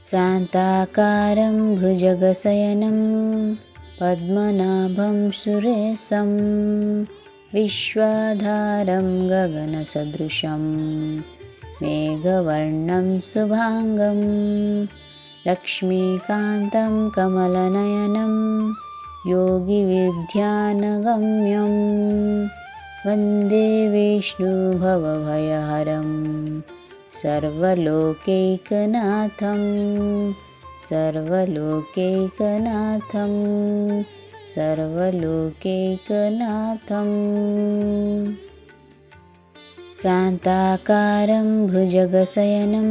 शान्ताकारं भुजगशयनं पद्मनाभं सुरेशं विश्वाधारं गगनसदृशं मेघवर्णं शुभाङ्गं लक्ष्मीकान्तं कमलनयनं योगिविद्यानगम्यं वन्दे विष्णुभवभयहरं सर्वलोकैकनाथं सर्वलोकैकनाथं सर्वलोकैकनाथं शान्ताकारं भुजगशयनं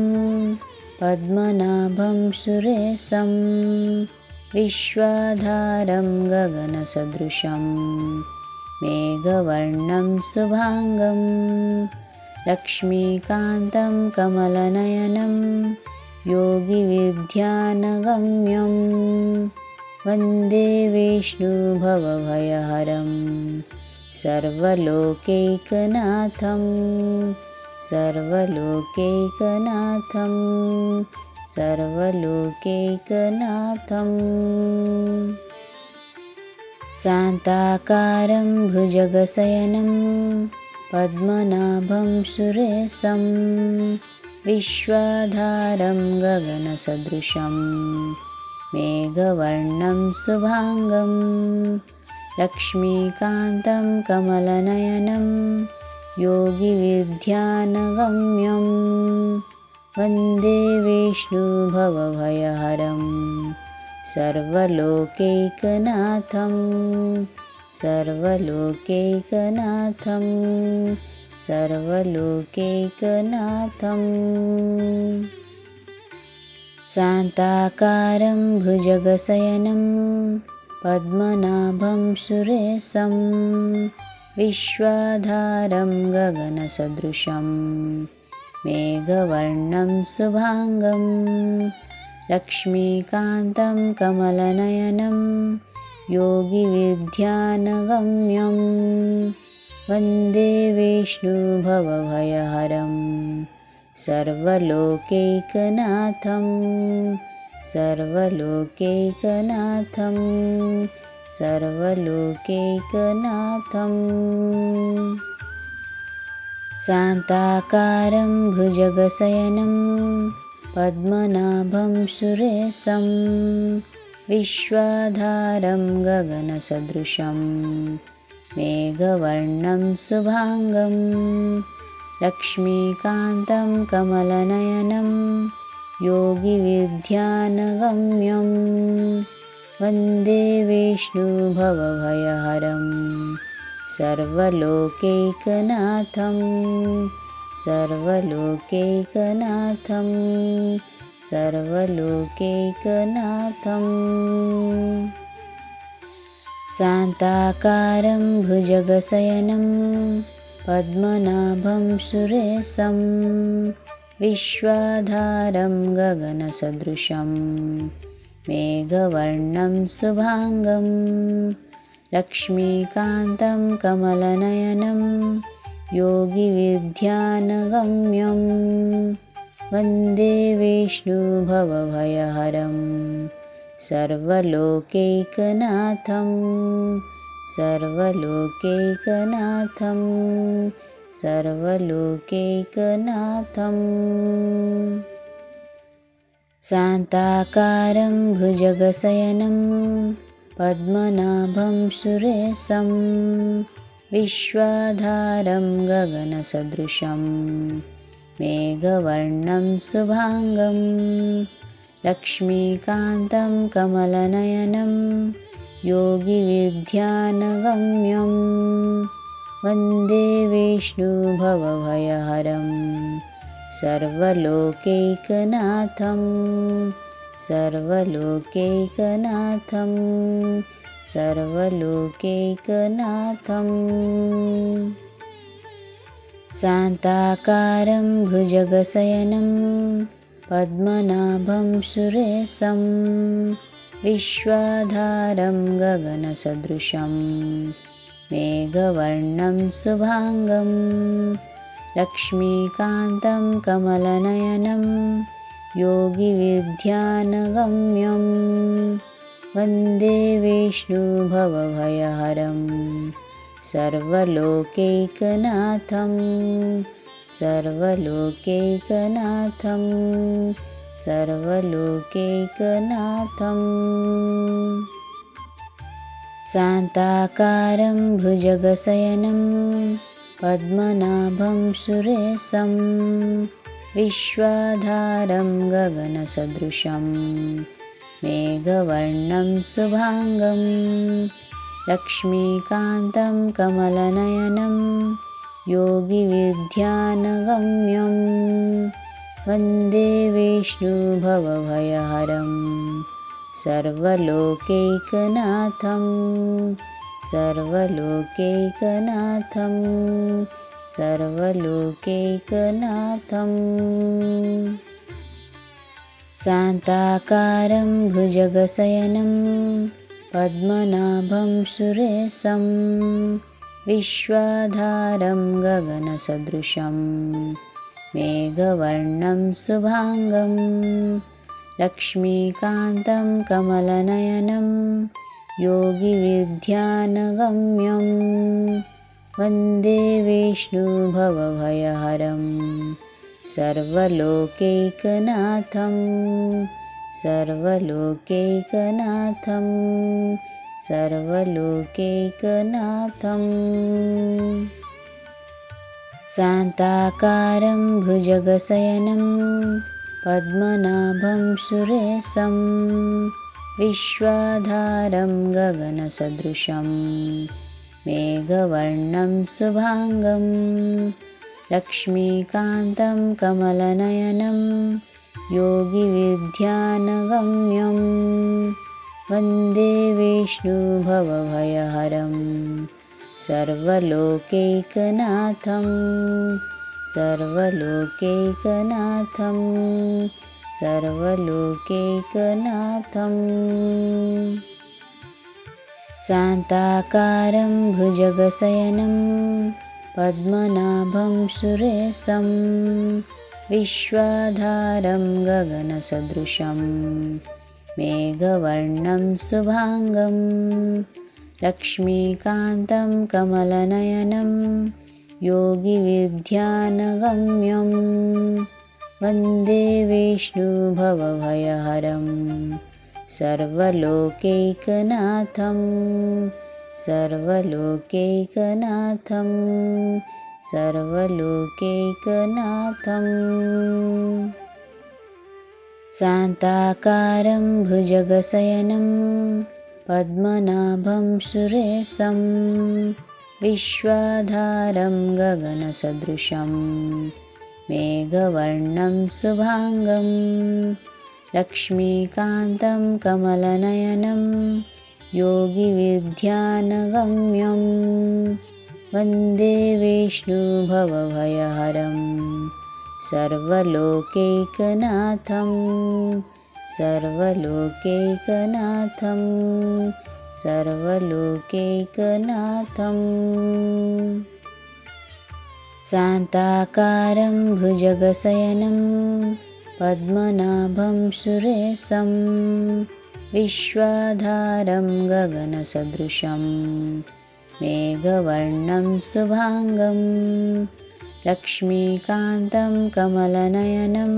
पद्मनाभं सुरेशं विश्वाधारं गगनसदृशं मेघवर्णं शुभाङ्गं लक्ष्मीकान्तं कमलनयनं योगिविद्यानगम्यं वन्दे विष्णुभवभयहरं सर्वलोकैकनाथं सर्वलोकैकनाथं सर्वलोकैकनाथं शान्ताकारं भुजगशयनं पद्मनाभं सुरेशं विश्वाधारं गगनसदृशं मेघवर्णं शुभाङ्गं लक्ष्मीकान्तं कमलनयनं योगिविद्यानगम्यं वन्दे विष्णुभवभयहरं सर्वलोकैकनाथं सर्वलोकैकनाथं सर्वलोकैकनाथं शान्ताकारं भुजगशयनं पद्मनाभं सुरेशं विश्वाधारं गगनसदृशं मेघवर्णं शुभाङ्गं लक्ष्मीकान्तं कमलनयनं योगिविद्यानगम्यं वन्दे विष्णुभवभयहरं सर्वलोकैकनाथं सर्वलोकैकनाथं सर्वलोकैकनाथं शान्ताकारं भुजगशयनं पद्मनाभं सुरेशं विश्वाधारं गगनसदृशं मेघवर्णं शुभाङ्गं लक्ष्मीकान्तं कमलनयनं योगिविद्यानगम्यं वन्दे विष्णुभवभयहरं सर्वलोकैकनाथं सर्वलोकैकनाथं सर्वलोकैकनाथं शान्ताकारं भुजगशयनं पद्मनाभं सुरेशं विश्वाधारं गगनसदृशं मेघवर्णं शुभाङ्गं लक्ष्मीकान्तं कमलनयनं योगिविद्यानगम्यं वन्दे विष्णुभवभयहरं सर्वलोकैकनाथं सर्वलोकैकनाथं सर्वलोकैकनाथं शान्ताकारं भुजगशयनं पद्मनाभं सुरेशं विश्वाधारं गगनसदृशं मेघवर्णं शुभाङ्गं लक्ष्मीकान्तं कमलनयनं योगिविद्यानगम्यं वन्दे विष्णुभवभयहरं सर्वलोकैकनाथं सर्वलोकैकनाथं सर्वलोकैकनाथं शान्ताकारं भुजगशयनं पद्मनाभं सुरेशं विश्वाधारं गगनसदृशं मेघवर्णं शुभाङ्गं लक्ष्मीकान्तं कमलनयनं योगिविद्यानगम्यं वन्दे विष्णुभवभयहरं सर्वलोकैकनाथं सर्वलोकैकनाथं सर्वलोकैकनाथम् शान्ताकारं भुजगशयनं पद्मनाभं सुरेशं विश्वाधारं गगनसदृशं मेघवर्णं शुभाङ्गं लक्ष्मीकान्तं कमलनयनं योगिविद्यानगम्यं वन्दे विष्णुभवभयहरं सर्वलोकैकनाथं सर्वलोकैकनाथं सर्वलोकैकनाथम् शान्ताकारं भुजगशयनं पद्मनाभं सुरेशं विश्वाधारं गगनसदृशं मेघवर्णं शुभाङ्गं लक्ष्मीकान्तं कमलनयनं योगिविद्यानगम्यं वन्दे विष्णुभवभयहरं सर्वलोकैकनाथं सर्वलोकैकनाथं सर्वलोकैकनाथम् शान्ताकारं भुजगशयनं पद्मनाभं सुरेशं विश्वाधारं गगनसदृशं मेघवर्णं शुभाङ्गं लक्ष्मीकान्तं कमलनयनं योगिविद्यानगम्यं वन्दे विष्णुभवभयहरं सर्वलोकैकनाथं सर्वलोकैकनाथं सर्वलोकैकनाथम् शान्ताकारं भुजगशयनं पद्मनाभं सुरेशं विश्वाधारं गगनसदृशं मेघवर्णं शुभाङ्गं लक्ष्मीकान्तं कमलनयनं योगिविद्यानगम्यं वन्दे विष्णुभवभयहरं सर्वलोकैकनाथं सर्वलोकैकनाथं सर्वलोकैकनाथम् शान्ताकारं भुजगशयनं पद्मनाभं सुरेशं विश्वाधारं गगनसदृशं मेघवर्णं शुभाङ्गं लक्ष्मीकान्तं कमलनयनं योगिविद्यानगम्यं वन्दे विष्णुभवभयहरं सर्वलोकैकनाथं सर्वलोकैकनाथं सर्वलोकैकनाथम् शान्ताकारं भुजगशयनं पद्मनाभं सुरेशं विश्वाधारं गगनसदृशं मेघवर्णं शुभाङ्गं लक्ष्मीकान्तं कमलनयनं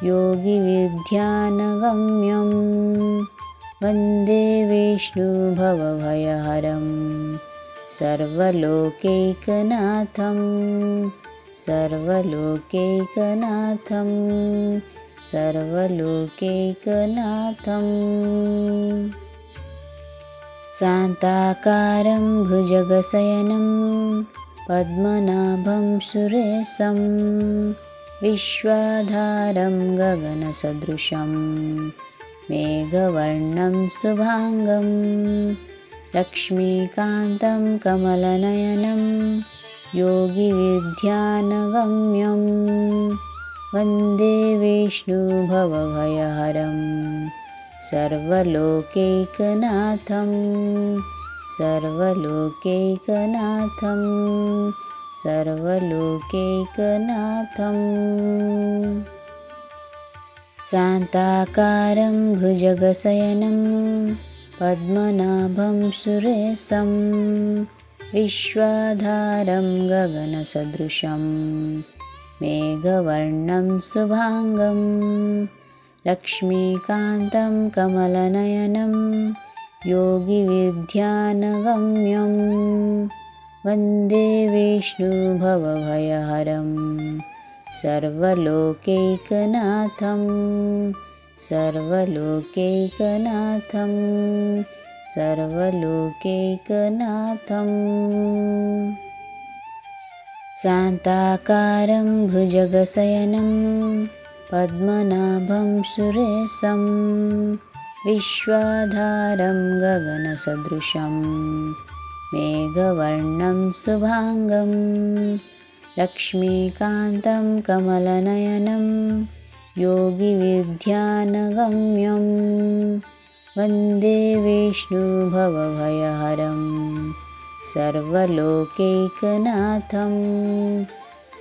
योगिविद्यानगम्यं वन्दे विष्णुभवभयहरं सर्वलोकैकनाथं सर्वलोकैकनाथं सर्वलोकैकनाथम् शान्ताकारं भुजगशयनं पद्मनाभं सुरेशं विश्वाधारं गगनसदृशं मेघवर्णं शुभाङ्गं लक्ष्मीकान्तं कमलनयनं योगिविद्यानगम्यं वन्दे विष्णुभवभयहरं सर्वलोकैकनाथं सर्वलोकैकनाथं सर्वलोकैकनाथम् शान्ताकारं भुजगशयनं पद्मनाभं सुरेशं विश्वाधारं गगनसदृशं मेघवर्णं शुभाङ्गं लक्ष्मीकान्तं कमलनयनं योगिविद्यानगम्यं वन्दे विष्णुभवभयहरं सर्वलोकैकनाथं सर्वलोकैकनाथं सर्वलोकैकनाथम् शान्ताकारं भुजगशयनं पद्मनाभं सुरेशं विश्वाधारं गगनसदृशं मेघवर्णं शुभाङ्गं लक्ष्मीकान्तं कमलनयनं योगिविद्यानगम्यं वन्दे विष्णुभवभयहरं सर्वलोकैकनाथं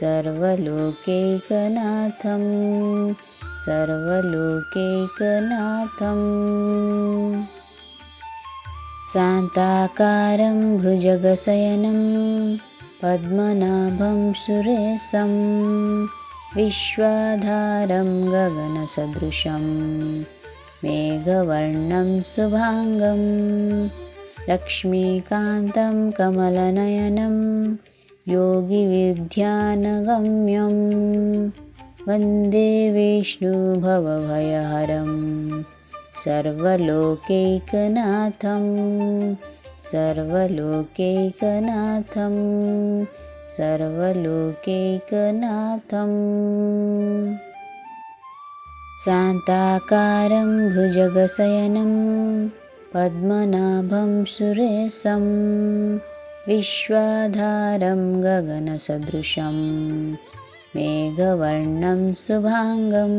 सर्वलोकैकनाथं सर्वलोकैकनाथम् शान्ताकारं भुजगशयनं पद्मनाभं सुरेशं विश्वाधारं गगनसदृशं मेघवर्णं शुभाङ्गं लक्ष्मीकान्तं कमलनयनं योगिविद्यानगम्यं वन्दे विष्णुभवभयहरं सर्वलोकैकनाथं सर्वलोकैकनाथं सर्वलोकैकनाथम् शान्ताकारं भुजगशयनं पद्मनाभं सुरेशं विश्वाधारं गगनसदृशं मेघवर्णं शुभाङ्गं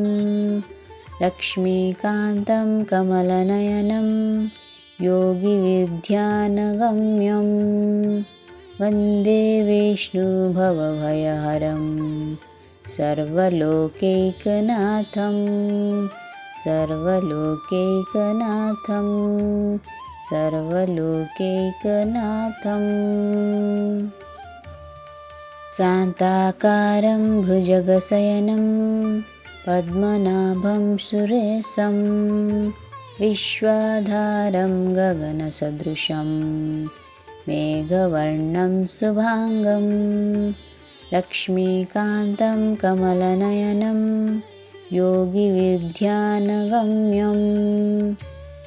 लक्ष्मीकान्तं कमलनयनं योगिविद्यानगम्यं वन्दे विष्णुभवभयहरं सर्वलोकैकनाथं सर्वलोकैकनाथं सर्वलोकैकनाथम् शान्ताकारं भुजगशयनं पद्मनाभं सुरेशं विश्वाधारं गगनसदृशं मेघवर्णं शुभाङ्गं लक्ष्मीकान्तं कमलनयनं योगिविद्यानगम्यं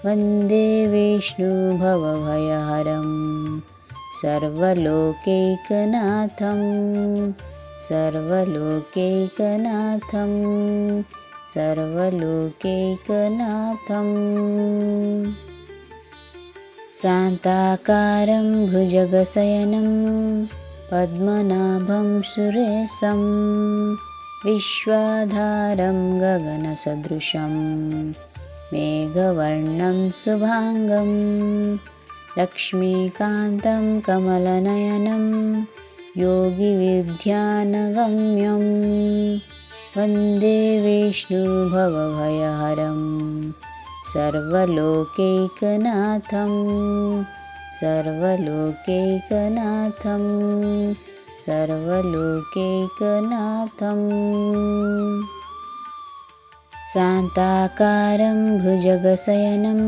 वन्दे विष्णुभवभयहरं सर्वलोकैकनाथं सर्वलोकैकनाथं सर्वलोकैकनाथम् शान्ताकारं भुजगशयनं पद्मनाभं सुरेशं विश्वाधारं गगनसदृशं मेघवर्णं शुभाङ्गं लक्ष्मीकान्तं कमलनयनं योगिविद्यानगम्यं वन्दे विष्णुभवभयहरं सर्वलोकैकनाथं सर्वलोकैकनाथं सर्वलोकैकनाथम् शान्ताकारं भुजगशयनं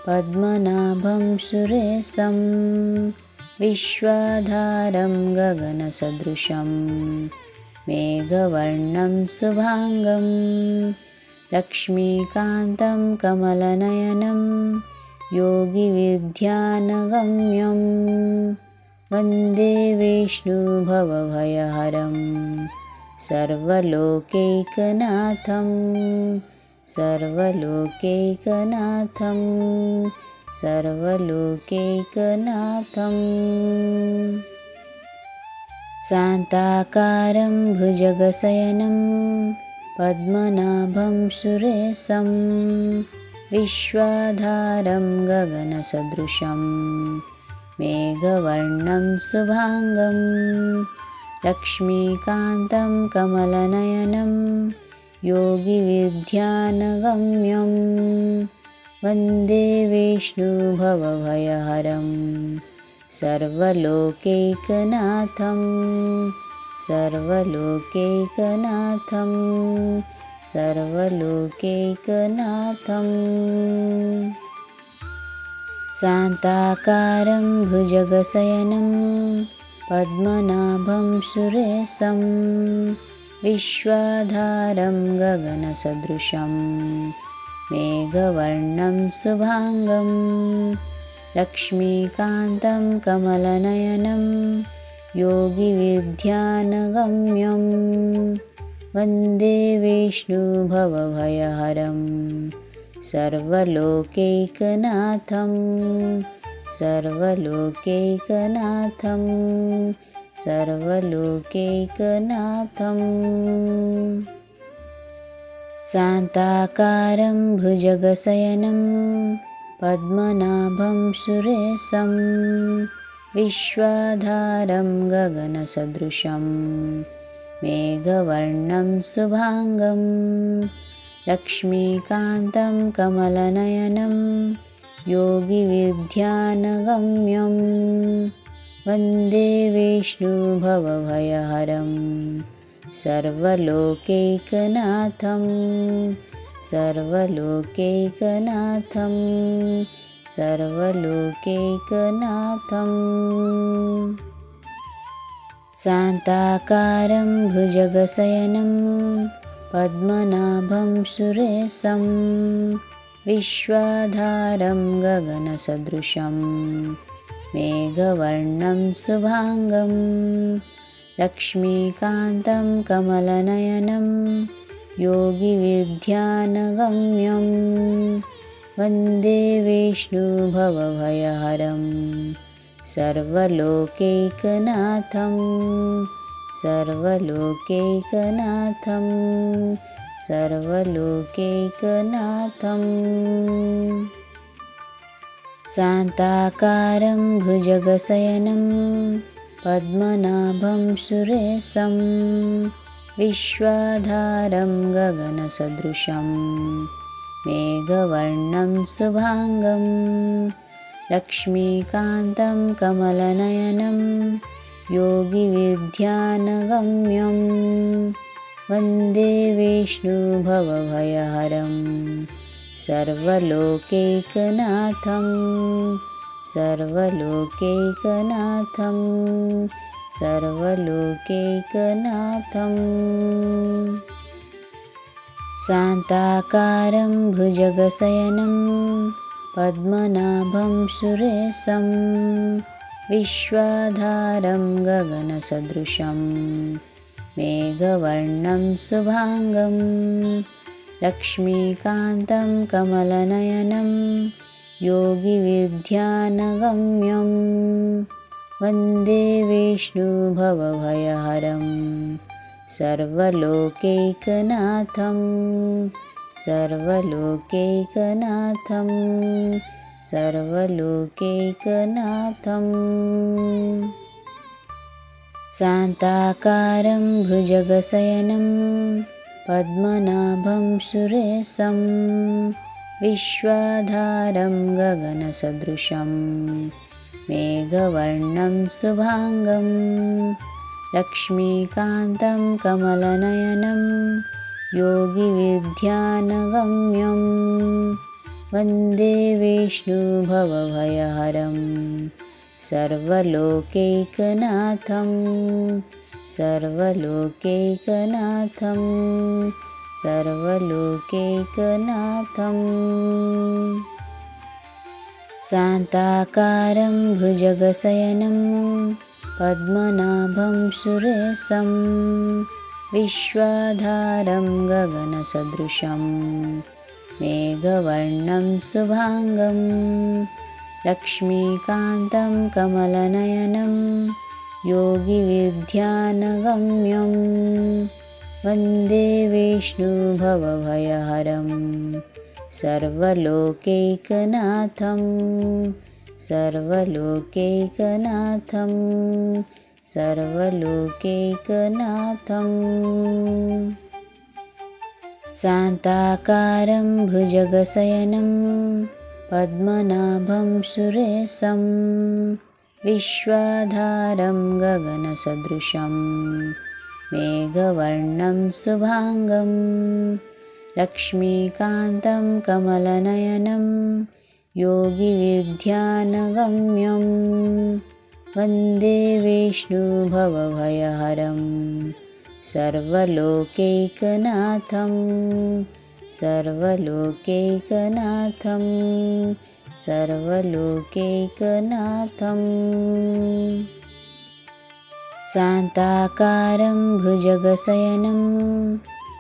पद्मनाभं सुरेशं विश्वाधारं गगनसदृशं मेघवर्णं शुभाङ्गं लक्ष्मीकान्तं कमलनयनं योगिविद्यानगम्यं वन्दे विष्णुभवभयहरं सर्वलोकैकनाथं सर्वलोकैकनाथं सर्वलोकैकनाथम् शान्ताकारं भुजगशयनं पद्मनाभं सुरेशं विश्वाधारं गगनसदृशं मेघवर्णं शुभाङ्गं लक्ष्मीकान्तं कमलनयनं योगिविद्यानगम्यं वन्दे विष्णुभवभयहरं सर्वलोकैकनाथं सर्वलोकैकनाथं सर्वलोकैकनाथम् शान्ताकारं भुजगशयनं पद्मनाभं सुरेशं विश्वाधारं गगनसदृशं मेघवर्णं शुभाङ्गं लक्ष्मीकान्तं कमलनयनं योगिविद्यानगम्यं वन्दे विष्णुभवभयहरं सर्वलोकैकनाथं सर्वलोकैकनाथं सर्वलोकैकनाथम् शान्ताकारं भुजगशयनं पद्मनाभं सुरेशं विश्वाधारं गगनसदृशं मेघवर्णं शुभाङ्गं लक्ष्मीकान्तं कमलनयनं योगिविद्यानगम्यं वन्दे विष्णुभवभयहरं सर्वलोकैकनाथं सर्वलोकैकनाथं सर्वलोकैकनाथम् शान्ताकारं भुजगशयनं पद्मनाभं सुरेशं विश्वाधारं गगनसदृशं मेघवर्णं शुभाङ्गं लक्ष्मीकान्तं कमलनयनं योगिविद्यानगम्यं वन्दे विष्णुभवभयहरं सर्वलोकैकनाथं सर्वलोकैकनाथं सर्वलोकैकनाथम् शान्ताकारं भुजगशयनं पद्मनाभं सुरेशं विश्वाधारं गगनसदृशं मेघवर्णं शुभाङ्गं लक्ष्मीकान्तं कमलनयनं योगिविद्यानगम्यं वन्दे विष्णुभवभयहरं सर्वलोकैकनाथं सर्वलोकैकनाथं सर्वलोकैकनाथम् शान्ताकारं भुजगशयनं पद्मनाभं सुरेशं विश्वाधारं गगनसदृशं मेघवर्णं शुभाङ्गं लक्ष्मीकान्तं कमलनयनं योगिविद्यानगम्यं वन्दे विष्णुभवभयहरं सर्वलोकैकनाथं सर्वलोकैकनाथं सर्वलोकैकनाथम् शान्ताकारं भुजगशयनं पद्मनाभं सुरेशं विश्वाधारं गगनसदृशं मेघवर्णं शुभाङ्गं लक्ष्मीकान्तं कमलनयनं योगिविद्यानगम्यं वन्दे विष्णुभवभयहरं सर्वलोकैकनाथं सर्वलोकैकनाथं सर्वलोकैकनाथम् शान्ताकारं भुजगशयनं पद्मनाभं सुरेशं विश्वाधारं गगनसदृशं मेघवर्णं शुभाङ्गं लक्ष्मीकान्तं कमलनयनं योगिविद्यानगम्यं वन्दे विष्णुभवभयहरं सर्वलोकैकनाथं सर्वलोकैकनाथं सर्वलोकैकनाथम् शान्ताकारं भुजगशयनं पद्मनाभं सुरेशं विश्वाधारं गगनसदृशं मेघवर्णं शुभाङ्गं लक्ष्मीकान्तं कमलनयनं योगिविद्यानगम्यं वन्दे विष्णुभवभयहरं सर्वलोकैकनाथं सर्वलोकैकनाथं सर्वलोकैकनाथम् शान्ताकारं भुजगशयनं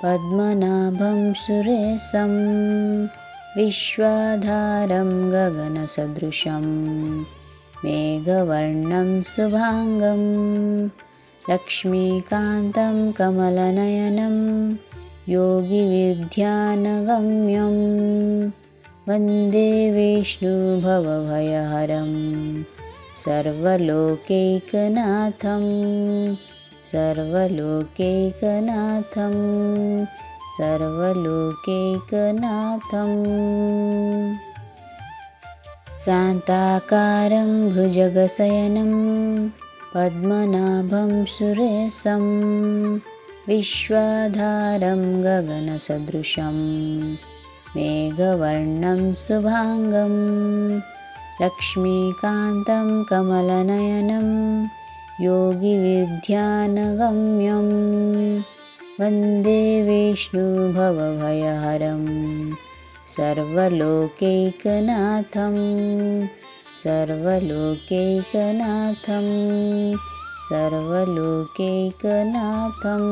पद्मनाभं सुरेशं विश्वाधारं गगनसदृशं मेघवर्णं शुभाङ्गं लक्ष्मीकान्तं कमलनयनं योगिविद्यानगम्यं वन्दे विष्णुभवभयहरं सर्वलोकैकनाथं सर्वलोकैकनाथं सर्वलोकैकनाथम् शान्ताकारं भुजगशयनं पद्मनाभं सुरेशं विश्वाधारं गगनसदृशं मेघवर्णं शुभाङ्गं लक्ष्मीकान्तं कमलनयनं योगिविद्यानगम्यं वन्दे विष्णुभवभयहरं सर्वलोकैकनाथं सर्वलोकैकनाथं सर्वलोकैकनाथम्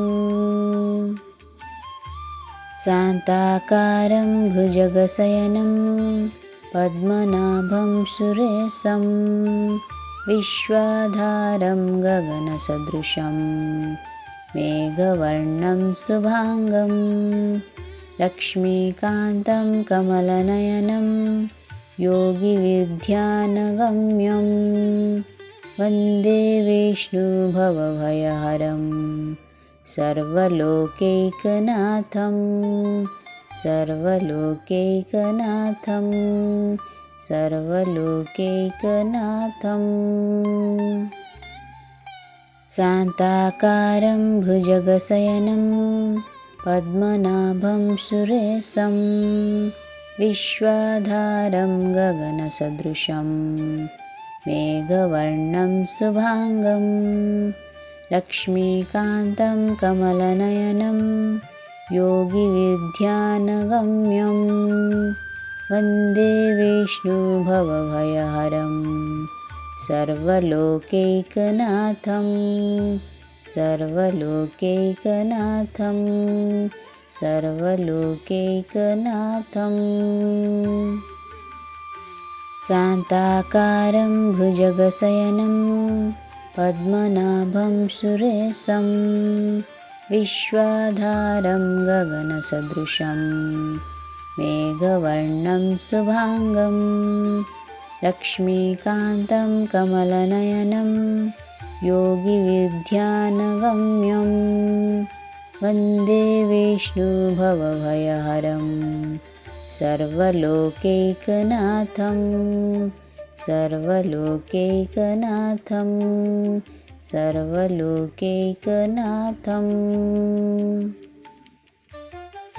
शान्ताकारं भुजगशयनं पद्मनाभं सुरेशं विश्वाधारं गगनसदृशं मेघवर्णं शुभाङ्गं लक्ष्मीकान्तं कमलनयनं योगिविद्यानगम्यं वन्दे विष्णुभवभयहरं सर्वलोकैकनाथं सर्वलोकैकनाथं सर्वलोकैकनाथम् शान्ताकारं भुजगशयनं पद्मनाभं सुरेशं विश्वाधारं गगनसदृशं मेघवर्णं शुभाङ्गं लक्ष्मीकान्तं कमलनयनं योगिविद्यानगम्यं वन्दे विष्णुभवभयहरं सर्वलोकैकनाथं सर्वलोकैकनाथं सर्वलोकैकनाथम् शान्ताकारं भुजगशयनं पद्मनाभं सुरेशं विश्वाधारं गगनसदृशं मेघवर्णं शुभाङ्गं लक्ष्मीकान्तं कमलनयनं योगिविद्यानगम्यं वन्दे विष्णुभवभयहरं सर्वलोकैकनाथं सर्वलोकैकनाथं सर्वलोकैकनाथम्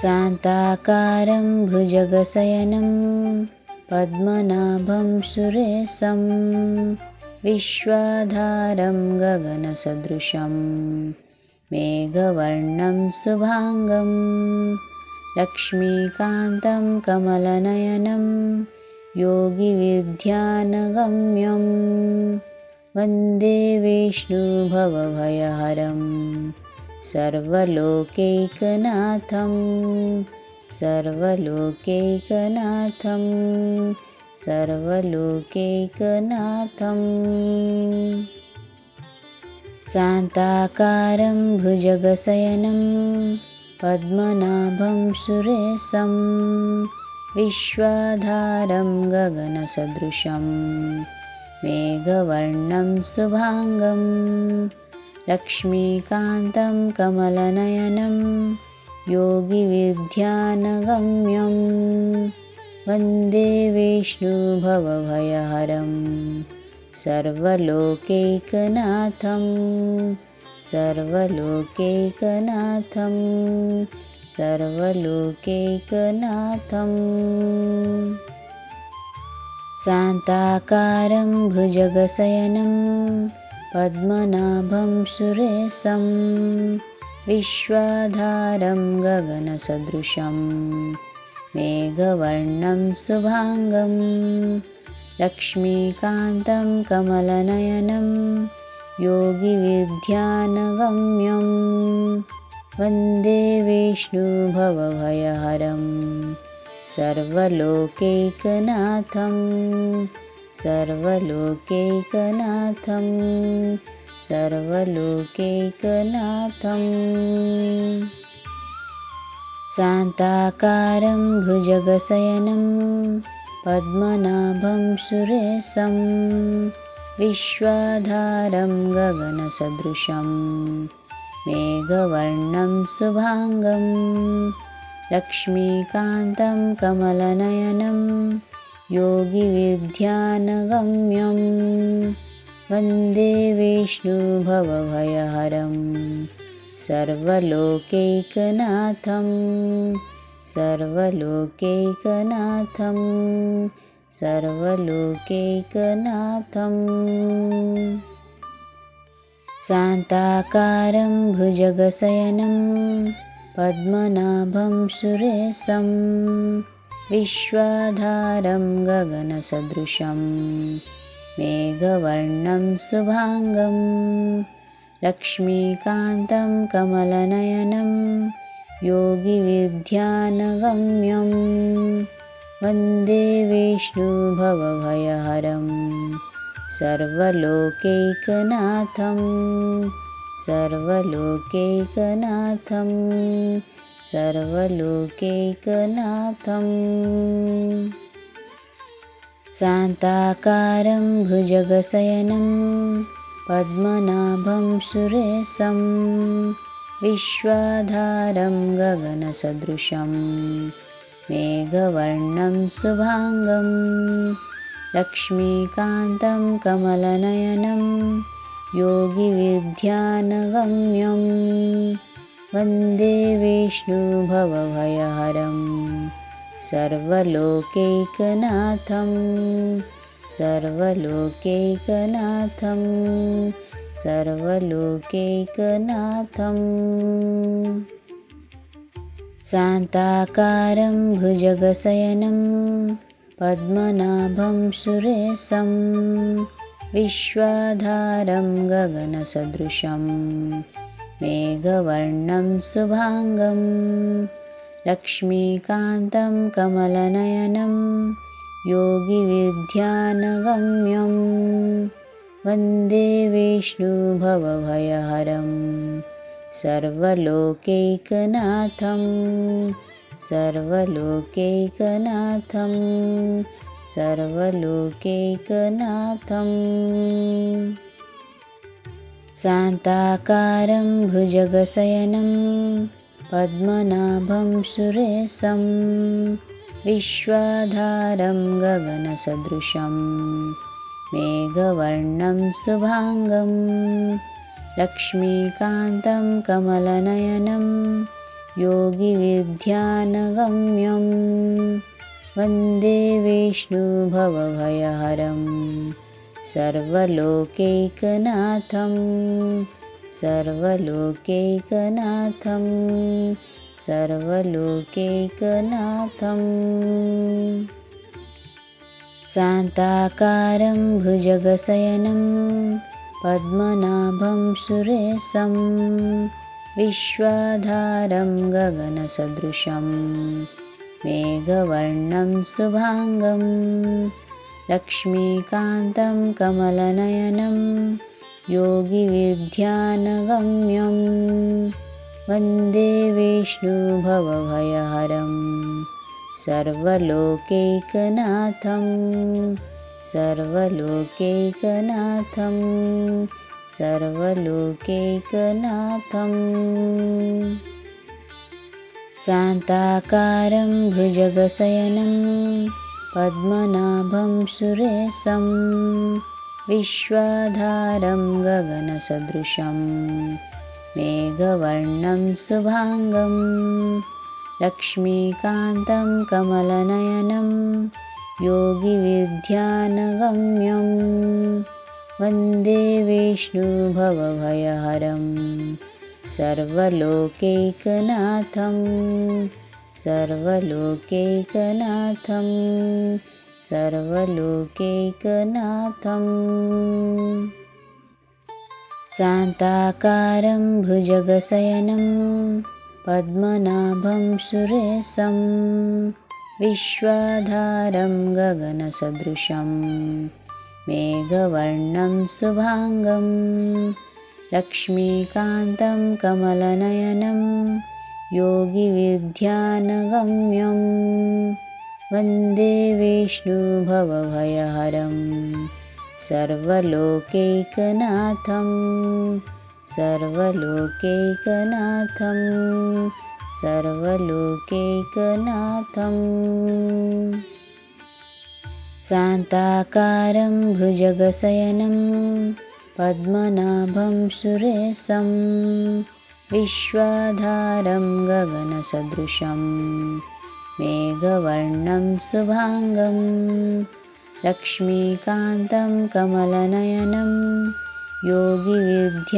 शान्ताकारं भुजगशयनं पद्मनाभं सुरेशं विश्वाधारं गगनसदृशं मेघवर्णं शुभाङ्गं लक्ष्मीकान्तं कमलनयनं योगिविद्यानगम्यं वन्दे विष्णुभवभयहरं सर्वलोकैकनाथं सर्वलोकैकनाथं सर्वलोकैकनाथम् शान्ताकारं भुजगशयनं पद्मनाभं सुरेशं विश्वाधारं गगनसदृशं मेघवर्णं शुभाङ्गं लक्ष्मीकान्तं कमलनयनं योगिविद्यानगम्यं वन्दे विष्णुभवभयहरं सर्वलोकैकनाथं सर्वलोकैकनाथं सर्वलोकैकनाथम् शान्ताकारं भुजगशयनं पद्मनाभं सुरेशं विश्वाधारं गगनसदृशं मेघवर्णं शुभाङ्गं लक्ष्मीकान्तं कमलनयनं योगिविद्यानगम्यं वन्दे विष्णुभवभयहरं सर्वलोकैकनाथं सर्वलोकैकनाथं सर्वलोकैकनाथम् शान्ताकारं भुजगशयनं पद्मनाभं सुरेशं विश्वाधारं गगनसदृशं मेघवर्णं शुभाङ्गं लक्ष्मीकान्तं कमलनयनं योगिविद्यानगम्यं वन्दे विष्णुभवभयहरं सर्वलोकैकनाथं सर्वलोकैकनाथं सर्वलोकैकनाथम् शान्ताकारं भुजगशयनं पद्मनाभं सुरेशं विश्वाधारं गगनसदृशं मेघवर्णं शुभाङ्गं लक्ष्मीकान्तं कमलनयनं योगिविद्यानगम्यं वन्दे विष्णुभवभयहरं सर्वलोकैकनाथं सर्वलोकैकनाथं सर्वलोकैकनाथम् शान्ताकारं भुजगशयनं पद्मनाभं सुरेशं विश्वाधारं गगनसदृशं मेघवर्णं शुभाङ्गं लक्ष्मीकान्तं कमलनयनं योगिविद्यानगम्यं वन्दे विष्णुभवभयहरं सर्वलोकैकनाथं सर्वलोकैकनाथं सर्वलोकैकनाथम् शान्ताकारं भुजगशयनं पद्मनाभं सुरेशं विश्वाधारं गगनसदृशं मेघवर्णं शुभाङ्गं लक्ष्मीकान्तं कमलनयनं योगिविद्यानगम्यं वन्दे विष्णुभवभयहरं सर्वलोकैकनाथं सर्वलोकैकनाथं सर्वलोकैकनाथम् शान्ताकारं भुजगशयनं पद्मनाभं सुरेशं विश्वाधारं गगनसदृशं मेघवर्णं शुभाङ्गं लक्ष्मीकान्तं कमलनयनं योगिविद्यानगम्यं वन्दे विष्णुभवभयहरं सर्वलोकैकनाथं सर्वलोकैकनाथं सर्वलोकैकनाथम् शान्ताकारं भुजगशयनं पद्मनाभं सुरेशं विश्वाधारं गगनसदृशं मेघवर्णं शुभाङ्गं लक्ष्मीकान्तं कमलनयनं योगिविद्यानगम्यं वन्दे विष्णुभवभयहरं सर्वलोकैकनाथं सर्वलोकैकनाथं सर्वलोकैकनाथम् शान्ताकारं भुजगशयनं पद्मनाभं सुरेशं विश्वाधारं गगनसदृशं मेघवर्णं शुभाङ्गं लक्ष्मीकान्तं कमलनयनं योगिविद्यानगम्यं वन्दे विष्णुभवभयहरं सर्वलोकैकनाथं सर्वलोकैकनाथं सर्वलोकैकनाथं शान्ताकारं भुजगशयनं पद्मनाभं सुरेशं विश्वाधारं गगनसदृशं मेघवर्णं शुभाङ्गं लक्ष्मीकान्तं कमलनयनं योगिविद्यानगम्यं वन्दे विष्णुभवभयहरं सर्वलोकैकनाथं सर्वलोकैकनाथं सर्वलोकैकनाथं शान्ताकारं भुजगशयनं पद्मनाभं सुरेशं विश्वाधारं गगनसदृशं मेघवर्णं शुभाङ्गं लक्ष्मीकान्तं कमलनयनं योगिविद्यानगम्यं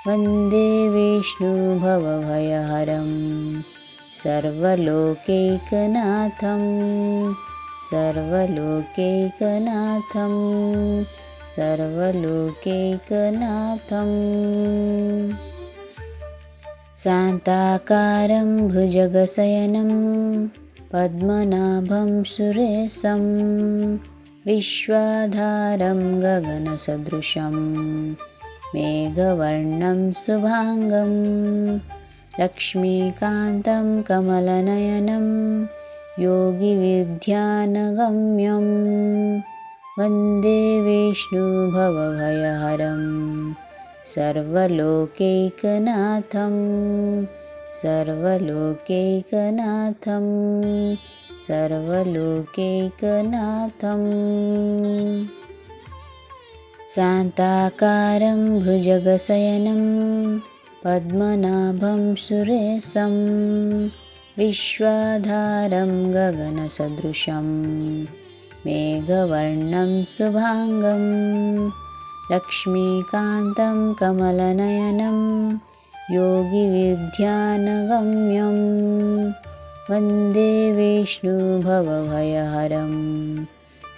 वन्दे विष्णुभवभयहरं सर्वलोकैकनाथं सर्वलोकैकनाथं सर्वलोकैकनाथं शान्ताकारं भुजगशयनं पद्मनाभं सुरेशं विश्वाधारं गगनसदृशं मेघवर्णं शुभाङ्गं लक्ष्मीकान्तं कमलनयनं योगिविद्यानगम्यं वन्दे विष्णुभवभयहरं सर्वलोकैकनाथं सर्वलोकैकनाथं सर्वलोकैकनाथं शान्ताकारं भुजगशयनं पद्मनाभं सुरेशं विश्वाधारं गगनसदृशं मेघवर्णं शुभाङ्गं लक्ष्मीकान्तं कमलनयनं योगिविद्यानगम्यं वन्दे विष्णुभवभयहरं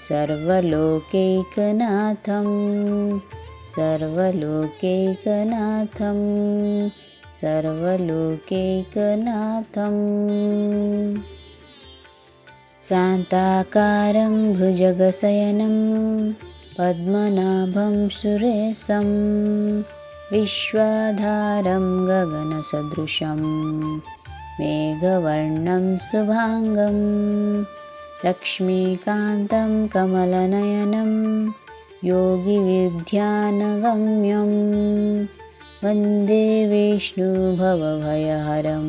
सर्वलोकैकनाथं सर्वलोकैकनाथं सर्वलोकैकनाथं शान्ताकारं भुजगशयनं पद्मनाभं सुरेशं विश्वाधारं गगनसदृशं मेघवर्णं शुभाङ्गं लक्ष्मीकान्तं कमलनयनं योगिविद्यानगम्यं वन्दे विष्णुभवभयहरं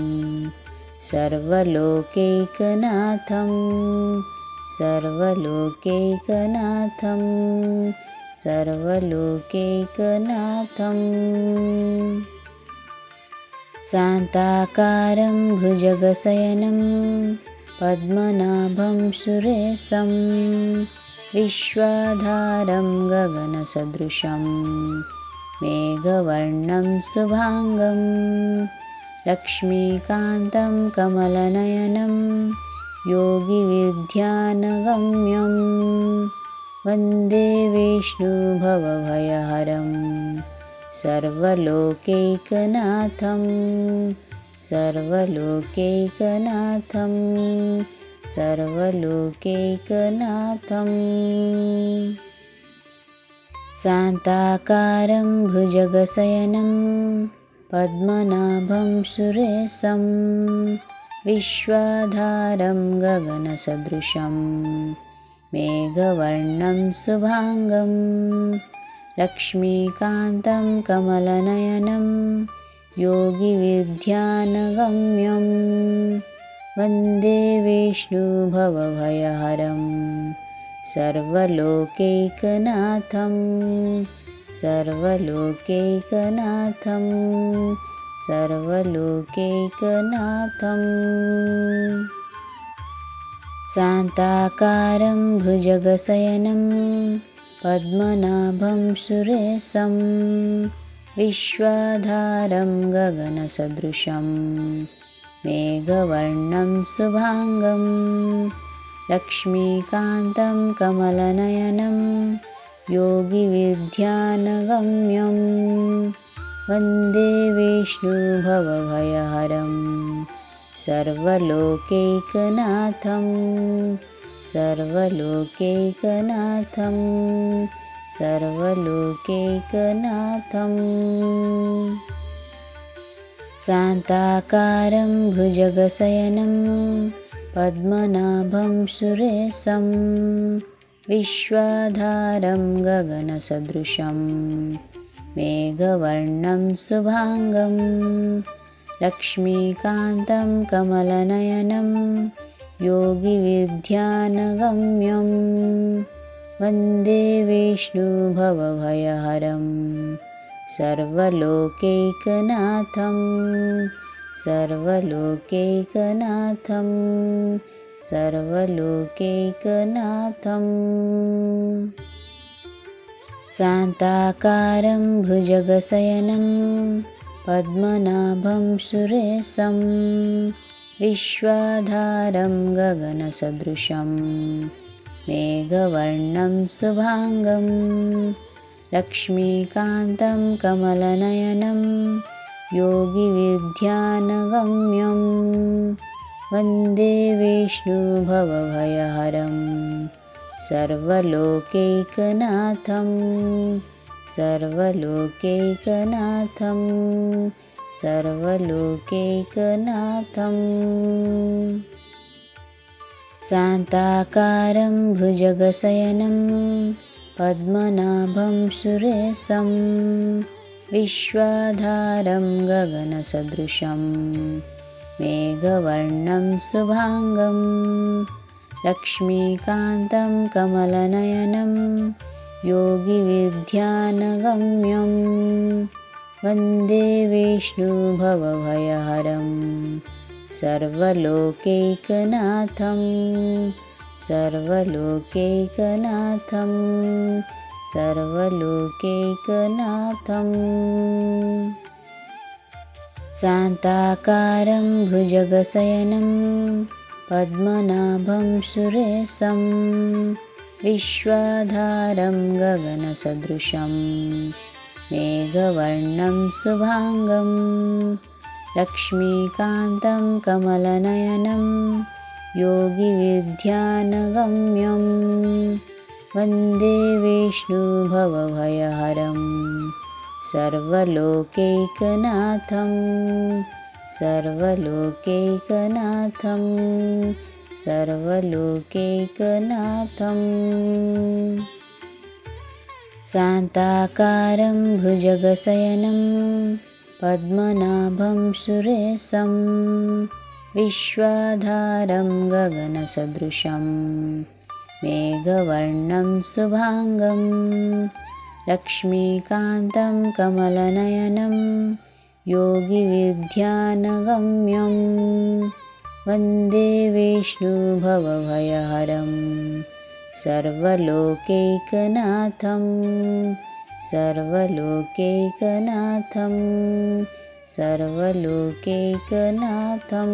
सर्वलोकैकनाथं सर्वलोकैकनाथं सर्वलोकैकनाथं शान्ताकारं भुजगशयनं पद्मनाभं सुरेशं विश्वाधारं गगनसदृशं मेघवर्णं शुभाङ्गं लक्ष्मीकान्तं कमलनयनं योगिविद्यानगम्यं वन्दे विष्णुभवभयहरं सर्वलोकैकनाथं सर्वलोकैकनाथं सर्वलोकैकनाथं शान्ताकारं भुजगशयनं पद्मनाभं सुरेशं विश्वाधारं गगनसदृशं मेघवर्णं शुभाङ्गं लक्ष्मीकान्तं कमलनयनं योगिविद्यानगम्यं वन्दे विष्णुभवभयहरं सर्वलोकैकनाथं सर्वलोकैकनाथं सर्वलोकैकनाथम् शान्ताकारं भुजगशयनं पद्मनाभं सुरेशं विश्वाधारं गगनसदृशं मेघवर्णं शुभाङ्गं लक्ष्मीकान्तं कमलनयनं योगिविद्यानगम्यं वन्दे विष्णुभवभयहरं सर्वलोकैकनाथं सर्वलोकैकनाथं सर्वलोकैकनाथम् शान्ताकारं भुजगशयनं पद्मनाभं सुरेशं विश्वाधारं गगनसदृशं मेघवर्णं शुभाङ्गं लक्ष्मीकान्तं कमलनयनं योगिविद्यानगम्यं वन्दे विष्णुभवभयहरं सर्वलोकैकनाथं सर्वलोकैकनाथं सर्वलोकैकनाथम् शान्ताकारं भुजगशयनं पद्मनाभं सुरेशं विश्वाधारं गगनसदृशं मेघवर्णं शुभाङ्गं लक्ष्मीकान्तं कमलनयनं योगिविद्यानगम्यं वन्दे विष्णुभवभयहरं सर्वलोकैकनाथं सर्वलोकैकनाथं सर्वलोकैकनाथम् शान्ताकारं भुजगशयनं पद्मनाभं सुरेशं विश्वाधारं गगनसदृशं मेघवर्णं शुभाङ्गं लक्ष्मीकान्तं कमलनयनं योगिविद्यानगम्यं वन्दे विष्णुभवभयहरं सर्वलोकैकनाथं सर्वलोकैकनाथं सर्वलोकैकनाथम् शान्ताकारं भुजगशयनं पद्मनाभं सुरेशं विश्वाधारं गगनसदृशं मेघवर्णं शुभाङ्गं लक्ष्मीकान्तं कमलनयनं योगिविद्यानगम्यं वन्दे विष्णुभवभयहरं सर्वलोकैकनाथं सर्वलोकैकनाथं सर्वलोकैकनाथम् शान्ताकारं भुजगशयनं पद्मनाभं सुरेशं विश्वाधारं गगनसदृशं मेघवर्णं शुभाङ्गं लक्ष्मीकान्तं कमलनयनं योगिविद्यानगम्यं वन्दे विष्णुभवभयहरं सर्वलोकैकनाथं सर्वलोकैकनाथं सर्वलोकैकनाथम्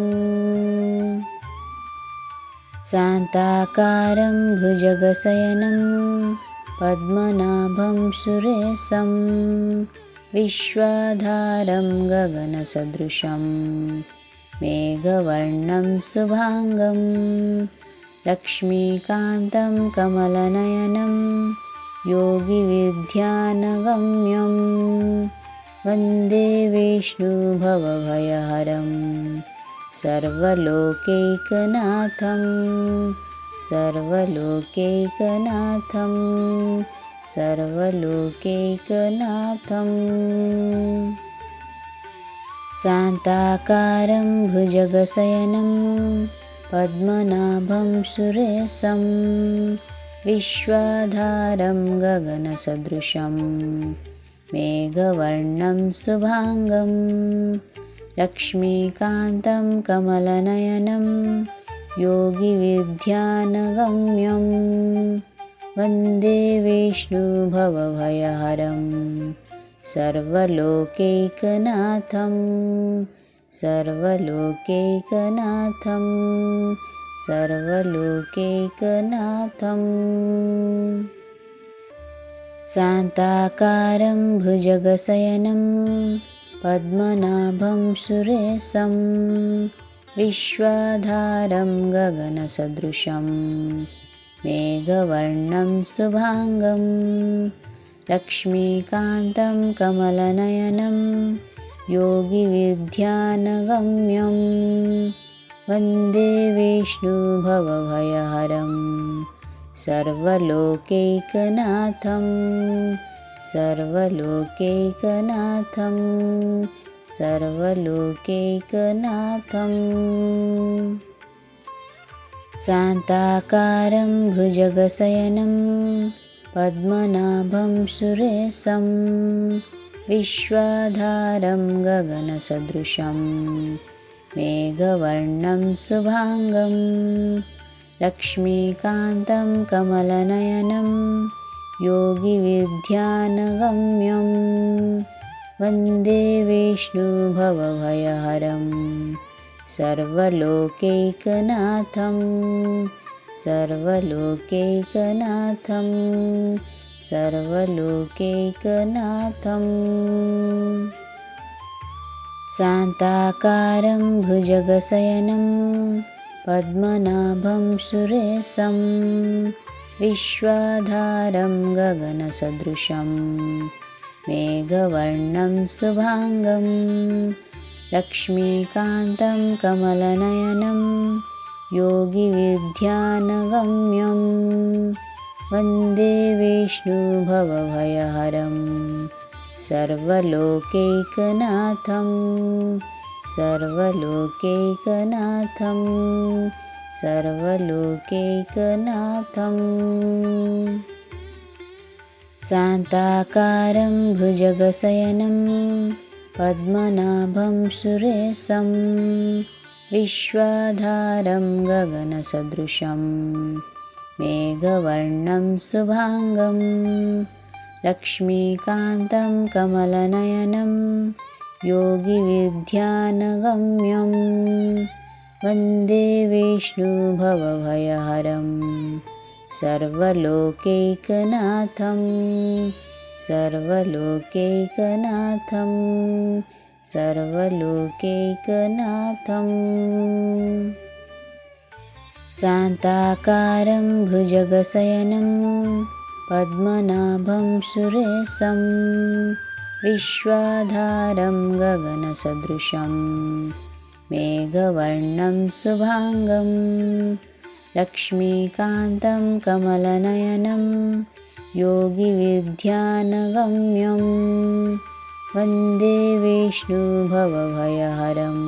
शान्ताकारं भुजगशयनं पद्मनाभं सुरेशं विश्वाधारं गगनसदृशं मेघवर्णं शुभाङ्गं लक्ष्मीकान्तं कमलनयनं योगिविद्यानगम्यं वन्दे विष्णुभवभयहरं सर्वलोकैकनाथं सर्वलोकैकनाथं सर्वलोकैकनाथम् शान्ताकारं भुजगशयनं पद्मनाभं सुरेशं विश्वाधारं गगनसदृशं मेघवर्णं शुभाङ्गं लक्ष्मीकान्तं कमलनयनं योगिविद्यानगम्यं वन्दे विष्णुभवभयहरं सर्वलोकैकनाथं सर्वलोकैकनाथं सर्वलोकैकनाथम् शान्ताकारं भुजगशयनं पद्मनाभं सुरेशं विश्वाधारं गगनसदृशं मेघवर्णं शुभाङ्गं लक्ष्मीकान्तं कमलनयनं योगिविद्यानगम्यं वन्दे विष्णुभवभयहरं सर्वलोकैकनाथं सर्वलोकैकनाथं सर्वलोकैकनाथम् शान्ताकारं भुजगशयनं पद्मनाभं सुरेशं विश्वाधारं गगनसदृशं मेघवर्णं शुभाङ्गं लक्ष्मीकान्तं कमलनयनं योगिविद्यानगम्यं वन्दे विष्णुभवभयहरं सर्वलोकैकनाथं सर्वलोकैकनाथं सर्वलोकैकनाथम् शान्ताकारं भुजगशयनं पद्मनाभं सुरेशं विश्वाधारं गगनसदृशं मेघवर्णं शुभाङ्गं लक्ष्मीकान्तं कमलनयनं योगिविद्यानगम्यं वन्दे विष्णुभवभयहरं सर्वलोकैकनाथं सर्वलोकैकनाथं सर्वलोकैकनाथम् शान्ताकारं भुजगशयनं पद्मनाभं सुरेशं विश्वाधारं गगनसदृशं मेघवर्णं शुभाङ्गं लक्ष्मीकान्तं कमलनयनं योगिविद्यानगम्यं वन्दे विष्णुभवभयहरं सर्वलोकैकनाथं सर्वलोकैकनाथं सर्वलोकैकनाथम् शान्ताकारं भुजगशयनं पद्मनाभं सुरेशं विश्वाधारं गगनसदृशं मेघवर्णं शुभाङ्गं लक्ष्मीकान्तं कमलनयनं योगिविद्यानगम्यं वन्दे विष्णुभवभयहरं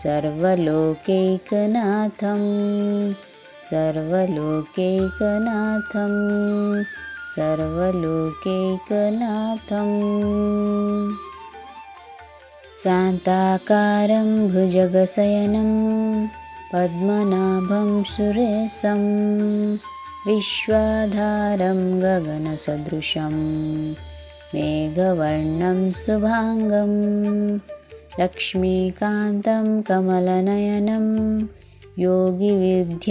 सर्वलोकैकनाथं सर्वलोकैकनाथं सर्वलोकैकनाथम् शान्ताकारं भुजगशयनं पद्मनाभं सुरेशं विश्वाधारं गगनसदृशं मेघवर्णं शुभाङ्गं लक्ष्मीकान्तं कमलनयनं योगिविद्यानगम्यं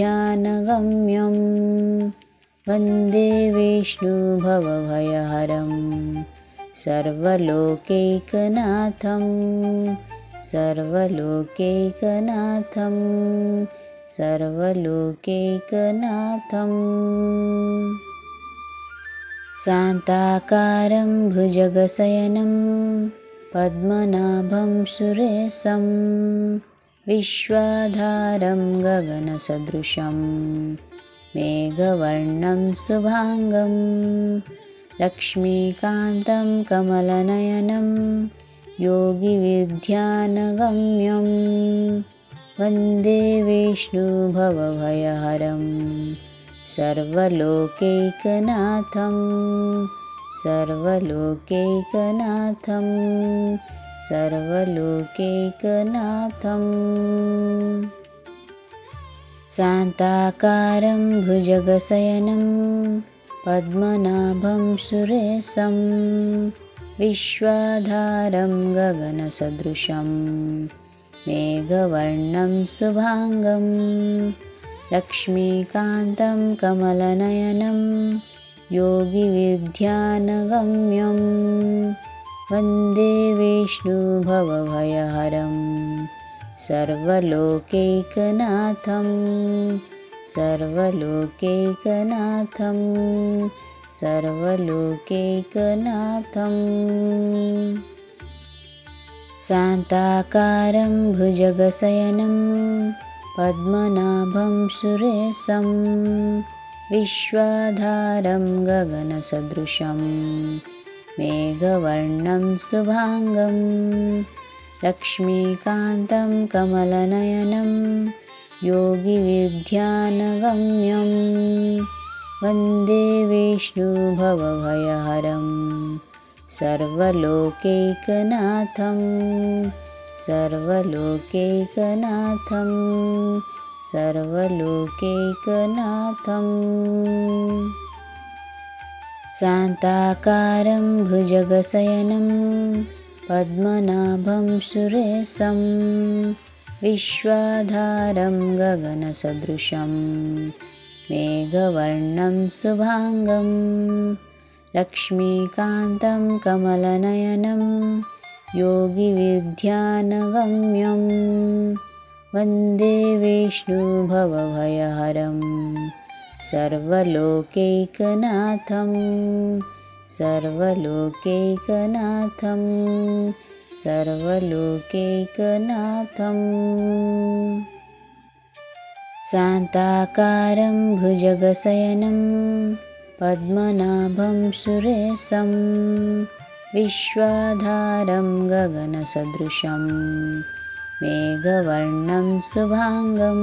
वन्दे विष्णुभवभयहरं सर्वलोकैकनाथं सर्वलोकैकनाथं सर्वलोकैकनाथम् शान्ताकारं भुजगशयनं पद्मनाभं सुरेशं विश्वाधारं गगनसदृशं मेघवर्णं शुभाङ्गं लक्ष्मीकान्तं कमलनयनं योगिविध्यानगम्यं वन्दे विष्णुभवभयहरं सर्वलोकैकनाथं सर्वलोकैकनाथं सर्वलोकैकनाथम् शान्ताकारं भुजगशयनं पद्मनाभं सुरेशं विश्वाधारं गगनसदृशं मेघवर्णं शुभाङ्गं लक्ष्मीकान्तं कमलनयनं योगिविध्यानगम्यं वन्दे विष्णुभवभयहरं सर्वलोकैकनाथं सर्वलोकैकनाथं सर्वलोकैकनाथम् शान्ताकारं भुजगशयनं पद्मनाभं सुरेशं विश्वाधारं गगनसदृशं मेघवर्णं शुभाङ्गं लक्ष्मीकान्तं कमलनयनं योगिविध्यानगम्यं वन्दे विष्णुभवभयहरं सर्वलोकैकनाथं सर्वलोकैकनाथं सर्वलोकैकनाथम् शान्ताकारं भुजगशयनं पद्मनाभं सुरेशं विश्वाधारं गगनसदृशं मेघवर्णं शुभाङ्गं लक्ष्मीकान्तं कमलनयनं योगिविध्यानगम्यं वन्दे विष्णुभवभयहरं सर्वलोकैकनाथं सर्वलोकैकनाथं सर्वलोकैकनाथम् शान्ताकारं भुजगशयनं पद्मनाभं सुरेशं विश्वाधारं गगनसदृशं मेघवर्णं शुभाङ्गं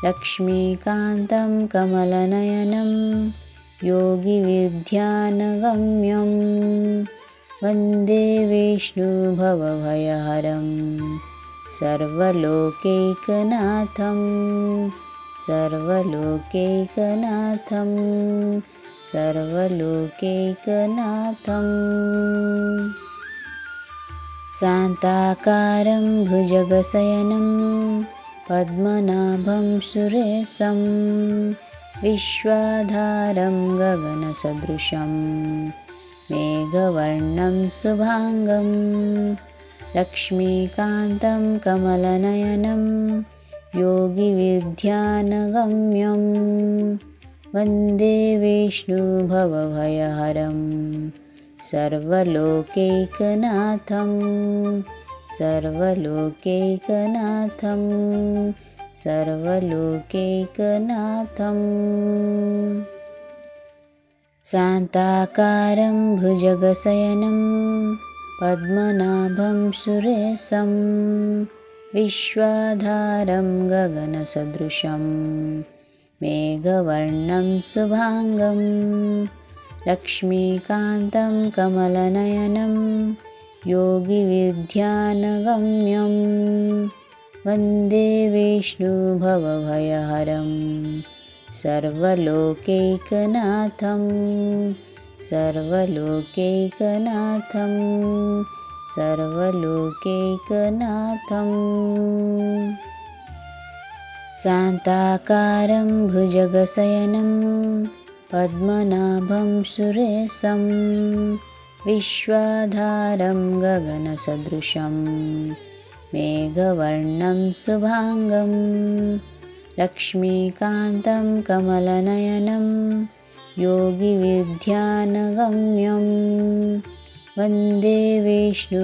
लक्ष्मीकान्तं कमलनयनं योगिविध्यानगम्यं वन्दे विष्णुभवभयहरं सर्वलोकैकनाथं सर्वलोकैकनाथं सर्वलोकैकनाथम् शान्ताकारं भुजगशयनं पद्मनाभं सुरेशं विश्वाधारं गगनसदृशं मेघवर्णं शुभाङ्गं लक्ष्मीकान्तं कमलनयनं योगिविध्यानगम्यं वन्दे विष्णुभवभयहरं सर्वलोकैकनाथं सर्वलोकैकनाथं सर्वलोकैकनाथम् शान्ताकारं भुजगशयनं पद्मनाभं सुरेशं विश्वाधारं गगनसदृशं मेघवर्णं शुभाङ्गं लक्ष्मीकान्तं कमलनयनं योगिविध्यानगम्यं वन्दे विष्णुभवभयहरं सर्वलोकैकनाथं सर्वलोकैकनाथं सर्वलोकैकनाथम् शान्ताकारं भुजगशयनं पद्मनाभं सुरेशं विश्वाधारं गगनसदृशं मेघवर्णं शुभाङ्गं लक्ष्मीकान्तं कमलनयनं योगिविध्यानगम्यं वन्दे विष्णुभवभयहरं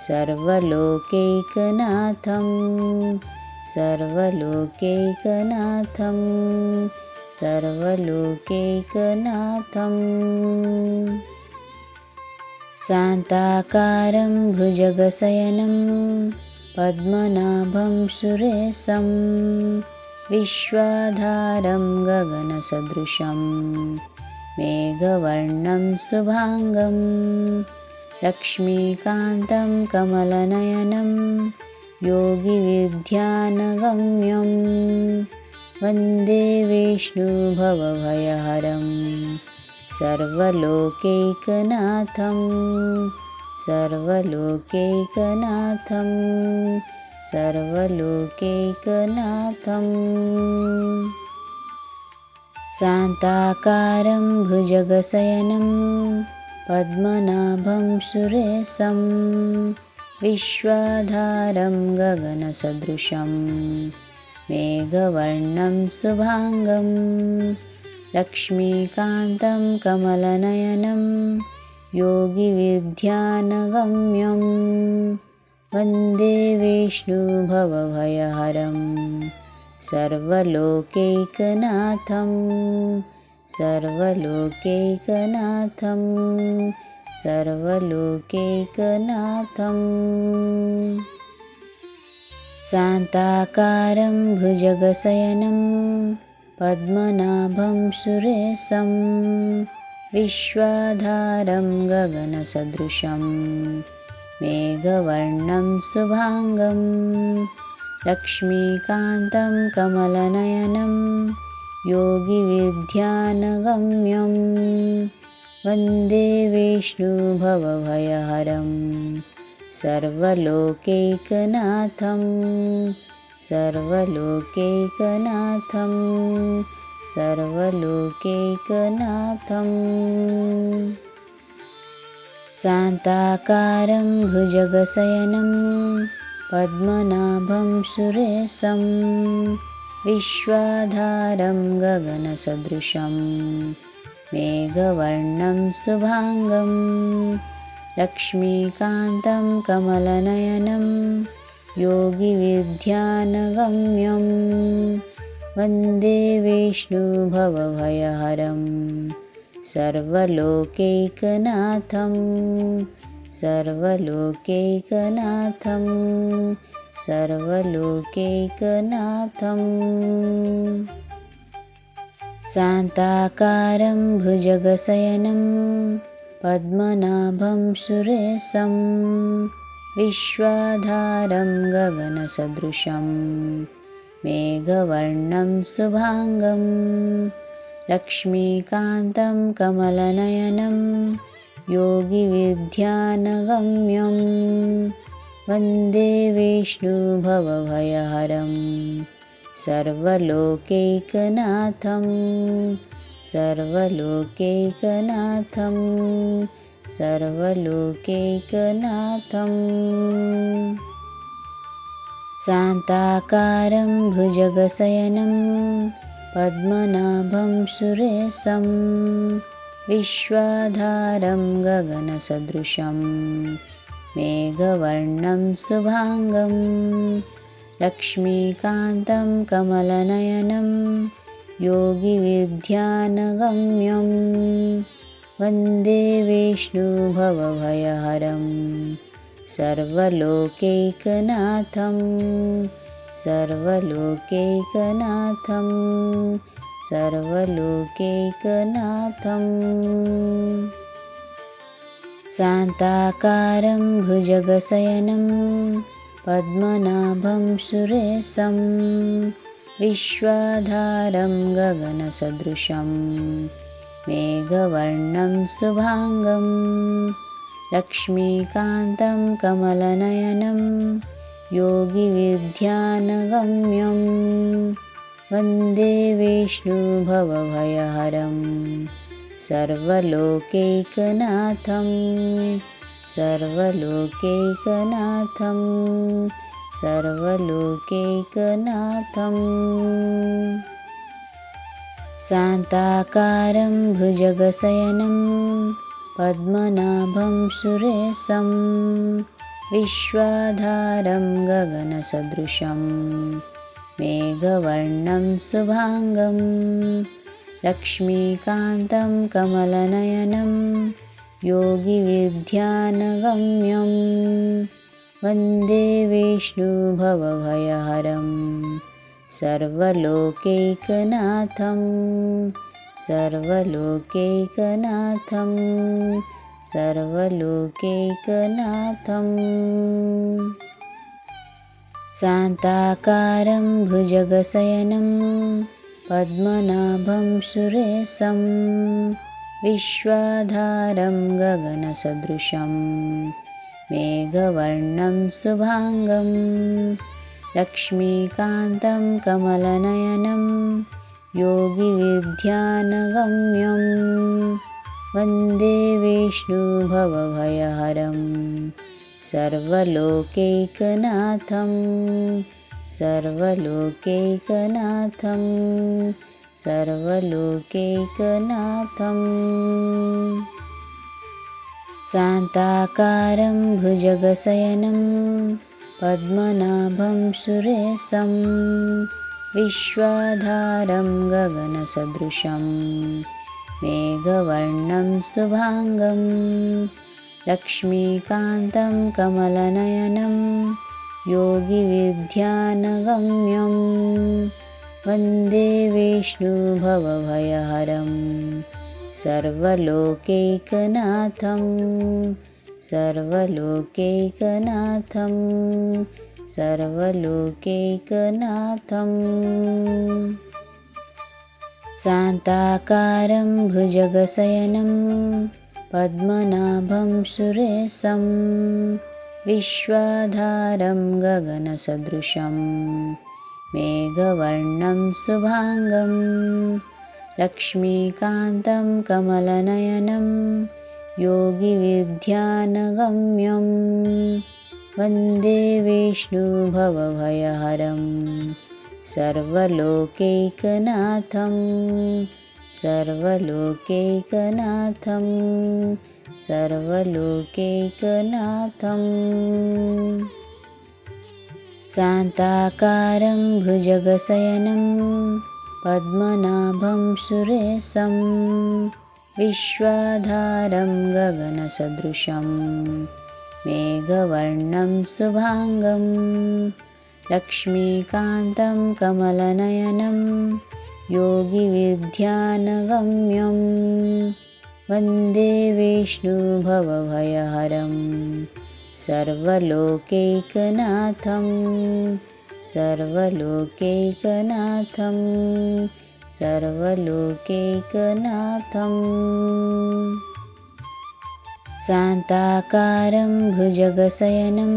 सर्वलोकैकनाथं सर्वलोकैकनाथं सर्वलोकैकनाथम् शान्ताकारं भुजगशयनं पद्मनाभं सुरेशं विश्वाधारं गगनसदृशं मेघवर्णं शुभाङ्गं लक्ष्मीकान्तं कमलनयनं योगिविद्यानगम्यं वन्दे विष्णुभवभयहरं सर्वलोकैकनाथं सर्वलोकैकनाथं सर्वलोकैकनाथं शान्ताकारं भुजगशयनं पद्मनाभं सुरेशं विश्वाधारं गगनसदृशं मेघवर्णं शुभाङ्गं लक्ष्मीकान्तं कमलनयनं योगिविद्यानगम्यं वन्दे विष्णुभवभयहरं सर्वलोकैकनाथं सर्वलोकैकनाथं सर्वलोकैकनाथं शान्ताकारं भुजगशयनं पद्मनाभं सुरेशं विश्वाधारं गगनसदृशं मेघवर्णं शुभाङ्गं लक्ष्मीकान्तं कमलनयनं योगिविद्यानगम्यं वन्दे विष्णुभवभयहरं सर्वलोकैकनाथं सर्वलोकैकनाथं सर्वलोकैकनाथं शान्ताकारं भुजगशयनं पद्मनाभं सुरेशं विश्वाधारं गगनसदृशं मेघवर्णं शुभाङ्गं लक्ष्मीकान्तं कमलनयनं योगिविद्यानगम्यं वन्दे विष्णुभवभयहरं सर्वलोकैकनाथं सर्वलोकैकनाथं सर्वलोकैकनाथं शान्ताकारं भुजगशयनं पद्मनाभं सुरेशं विश्वाधारं गगनसदृशं मेघवर्णं शुभाङ्गं लक्ष्मीकान्तं कमलनयनं योगिविद्यानगम्यं वन्दे विष्णुभवभयहरं सर्वलोकैकनाथं सर्वलोकैकनाथं सर्वलोकैकनाथं शान्ताकारं भुजगशयनं पद्मनाभं सुरेशं विश्वाधारं गगनसदृशं मेघवर्णं शुभाङ्गं लक्ष्मीकान्तं कमलनयनं योगिविद्यानगम्यं वन्दे विष्णुभवभयहरं सर्वलोकैकनाथं सर्वलोकैकनाथं सर्वलोकैकनाथं शान्ताकारं भुजगशयनं पद्मनाभं सुरेशं विश्वाधारं गगनसदृशं मेघवर्णं शुभाङ्गं लक्ष्मीकान्तं कमलनयनं योगिविद्यानगम्यं वन्दे विष्णुभवभयहरं सर्वलोकैकनाथं सर्वलोकैकनाथं सर्वलोकैकनाथं शान्ताकारं भुजगशयनं पद्मनाभं सुरेशं विश्वाधारं गगनसदृशं मेघवर्णं शुभाङ्गं लक्ष्मीकान्तं कमलनयनं योगिविद्यानगम्यं वन्दे विष्णुभवभयहरं सर्वलोकैकनाथं सर्वलोकैकनाथं सर्वलोकैकनाथम् शान्ताकारं भुजगशयनं पद्मनाभं सुरेशं विश्वाधारं गगनसदृशं मेघवर्णं शुभाङ्गं लक्ष्मीकान्तं कमलनयनं योगिविद्यानगम्यं वन्दे विष्णुभवभयहरं सर्वलोकैकनाथं सर्वलोकैकनाथं सर्वलोकैकनाथम् शान्ताकारं भुजगशयनं पद्मनाभं सुरेशं विश्वाधारं गगनसदृशं मेघवर्णं शुभाङ्गं लक्ष्मीकान्तं कमलनयनं योगिविद्यानगम्यं वन्दे विष्णुभवभयहरं सर्वलोकैकनाथं सर्वलोकैकनाथं सर्वलोकैकनाथम् शान्ताकारं भुजगशयनं पद्मनाभं सुरेशं विश्वाधारं गगनसदृशं मेघवर्णं शुभाङ्गं लक्ष्मीकान्तं कमलनयनं योगिविद्यानगम्यं वन्दे विष्णुभवभयहरं सर्वलोकैकनाथं सर्वलोकैकनाथं सर्वलोकैकनाथम् शान्ताकारं भुजगशयनं पद्मनाभं सुरेशं विश्वाधारं गगनसदृशं मेघवर्णं शुभाङ्गं लक्ष्मीकान्तं कमलनयनं योगिविद्यानगम्यं वन्दे विष्णुभवभयहरं सर्वलोकैकनाथं सर्वलोकैकनाथं सर्वलोकैकनाथम् शान्ताकारं भुजगशयनं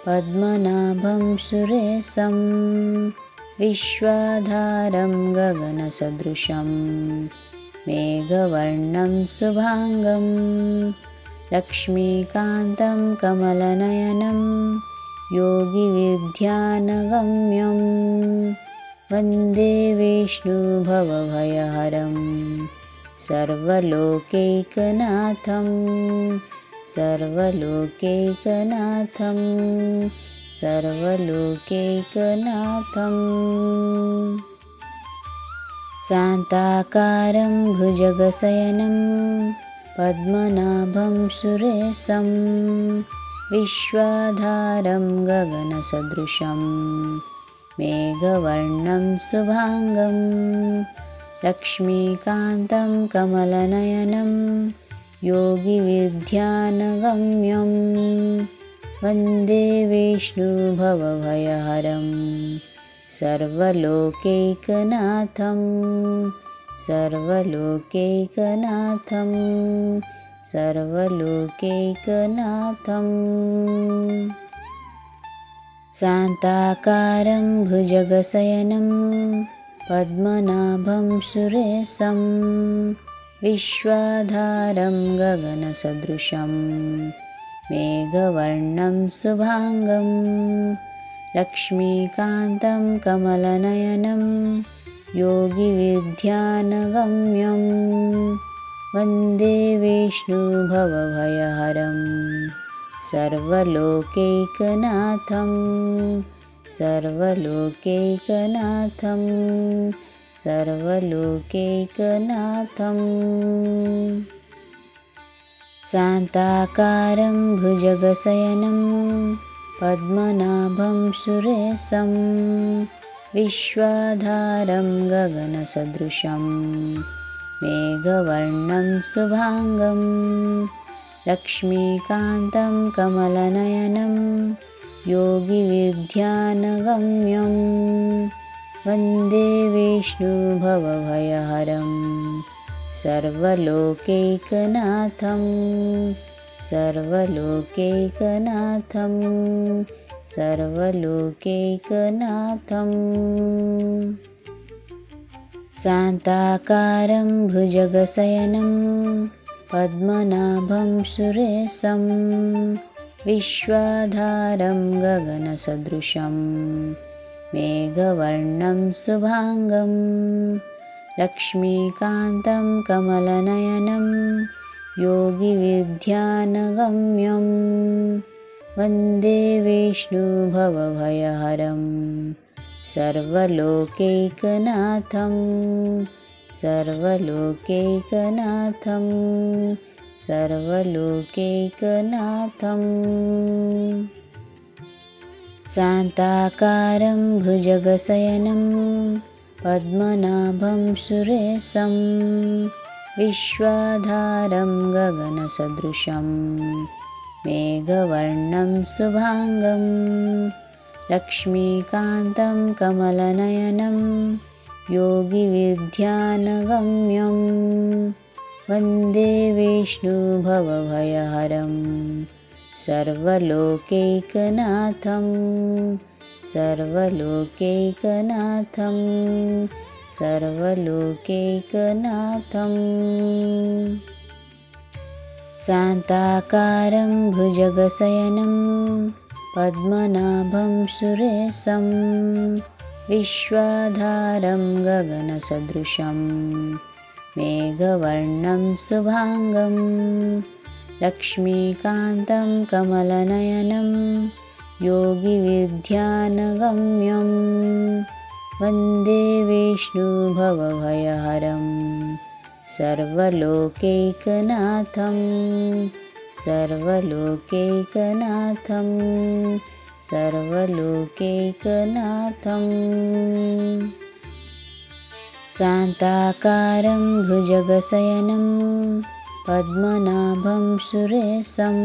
पद्मनाभं सुरेशं विश्वाधारं गगनसदृशं मेघवर्णं शुभाङ्गं लक्ष्मीकान्तं कमलनयनं योगिविद्यानगम्यं वन्दे विष्णुभवभयहरं सर्वलोकैकनाथं सर्वलोकैकनाथं सर्वलोकैकनाथम् शान्ताकारं भुजगशयनं पद्मनाभं सुरेशं विश्वाधारं गगनसदृशं मेघवर्णं शुभाङ्गं लक्ष्मीकान्तं कमलनयनं योगिविद्यानगम्यं वन्दे विष्णुभवभयहरं सर्वलोकैकनाथं सर्वलोकैकनाथं सर्वलोकैकनाथम् शान्ताकारं भुजगशयनं पद्मनाभं सुरेशं विश्वाधारं गगनसदृशं मेघवर्णं शुभाङ्गं लक्ष्मीकान्तं कमलनयनं योगिविद्यानगम्यं वन्दे विष्णुभवभयहरं सर्वलोकैकनाथं सर्वलोकैकनाथं सर्वलोकैकनाथम् शान्ताकारं भुजगशयनं पद्मनाभं सुरेशं विश्वाधारं गगनसदृशं मेघवर्णं शुभाङ्गं लक्ष्मीकान्तं कमलनयनं योगिविद्यानगम्यं वन्दे विष्णुभवभयहरं सर्वलोकैकनाथं सर्वलोकैकनाथं सर्वलोकैकनाथम् शान्ताकारं भुजगशयनं पद्मनाभं सुरेशं विश्वाधारं गगनसदृशं मेघवर्णं शुभाङ्गं लक्ष्मीकान्तं कमलनयनं योगिविद्यानगम्यं वन्दे विष्णुभवभयहरं सर्वलोकैकनाथं सर्वलोकैकनाथं सर्वलोकैकनाथम् शान्ताकारं भुजगशयनं पद्मनाभं सुरेशं विश्वाधारं गगनसदृशं मेघवर्णं शुभाङ्गं लक्ष्मीकान्तं कमलनयनं योगिविद्यानगम्यं वन्दे विष्णुभवभयहरं सर्वलोकैकनाथं सर्वलोकैकनाथं सर्वलोकैकनाथम् शान्ताकारं भुजगशयनं पद्मनाभं सुरेशं विश्वाधारं गगनसदृशं मेघवर्णं शुभाङ्गं लक्ष्मीकान्तं कमलनयनं योगिविद्यानगम्यं वन्दे विष्णुभवभयहरं सर्वलोकैकनाथं सर्वलोकैकनाथं सर्वलोकैकनाथम् शान्ताकारं भुजगशयनं पद्मनाभं सुरेशं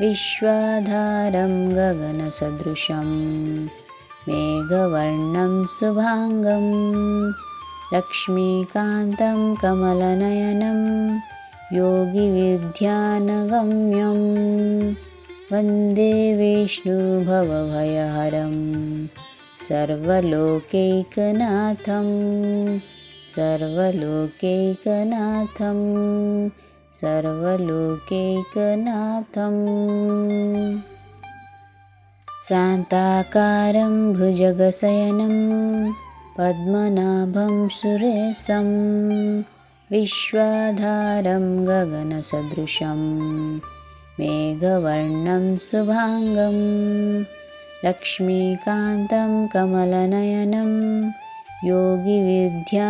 विश्वाधारं गगनसदृशं मेघवर्णं शुभाङ्गं लक्ष्मीकान्तं कमलनयनं योगिविद्यानगम्यं वन्दे विष्णुभवभयहरं सर्वलोकैकनाथं सर्वलोकैकनाथं सर्वलोकैकनाथम् शान्ताकारं भुजगशयनं पद्मनाभं सुरेशं विश्वाधारं गगनसदृशं मेघवर्णं शुभाङ्गं लक्ष्मीकान्तं कमलनयनं योगिविद्यानगम्यं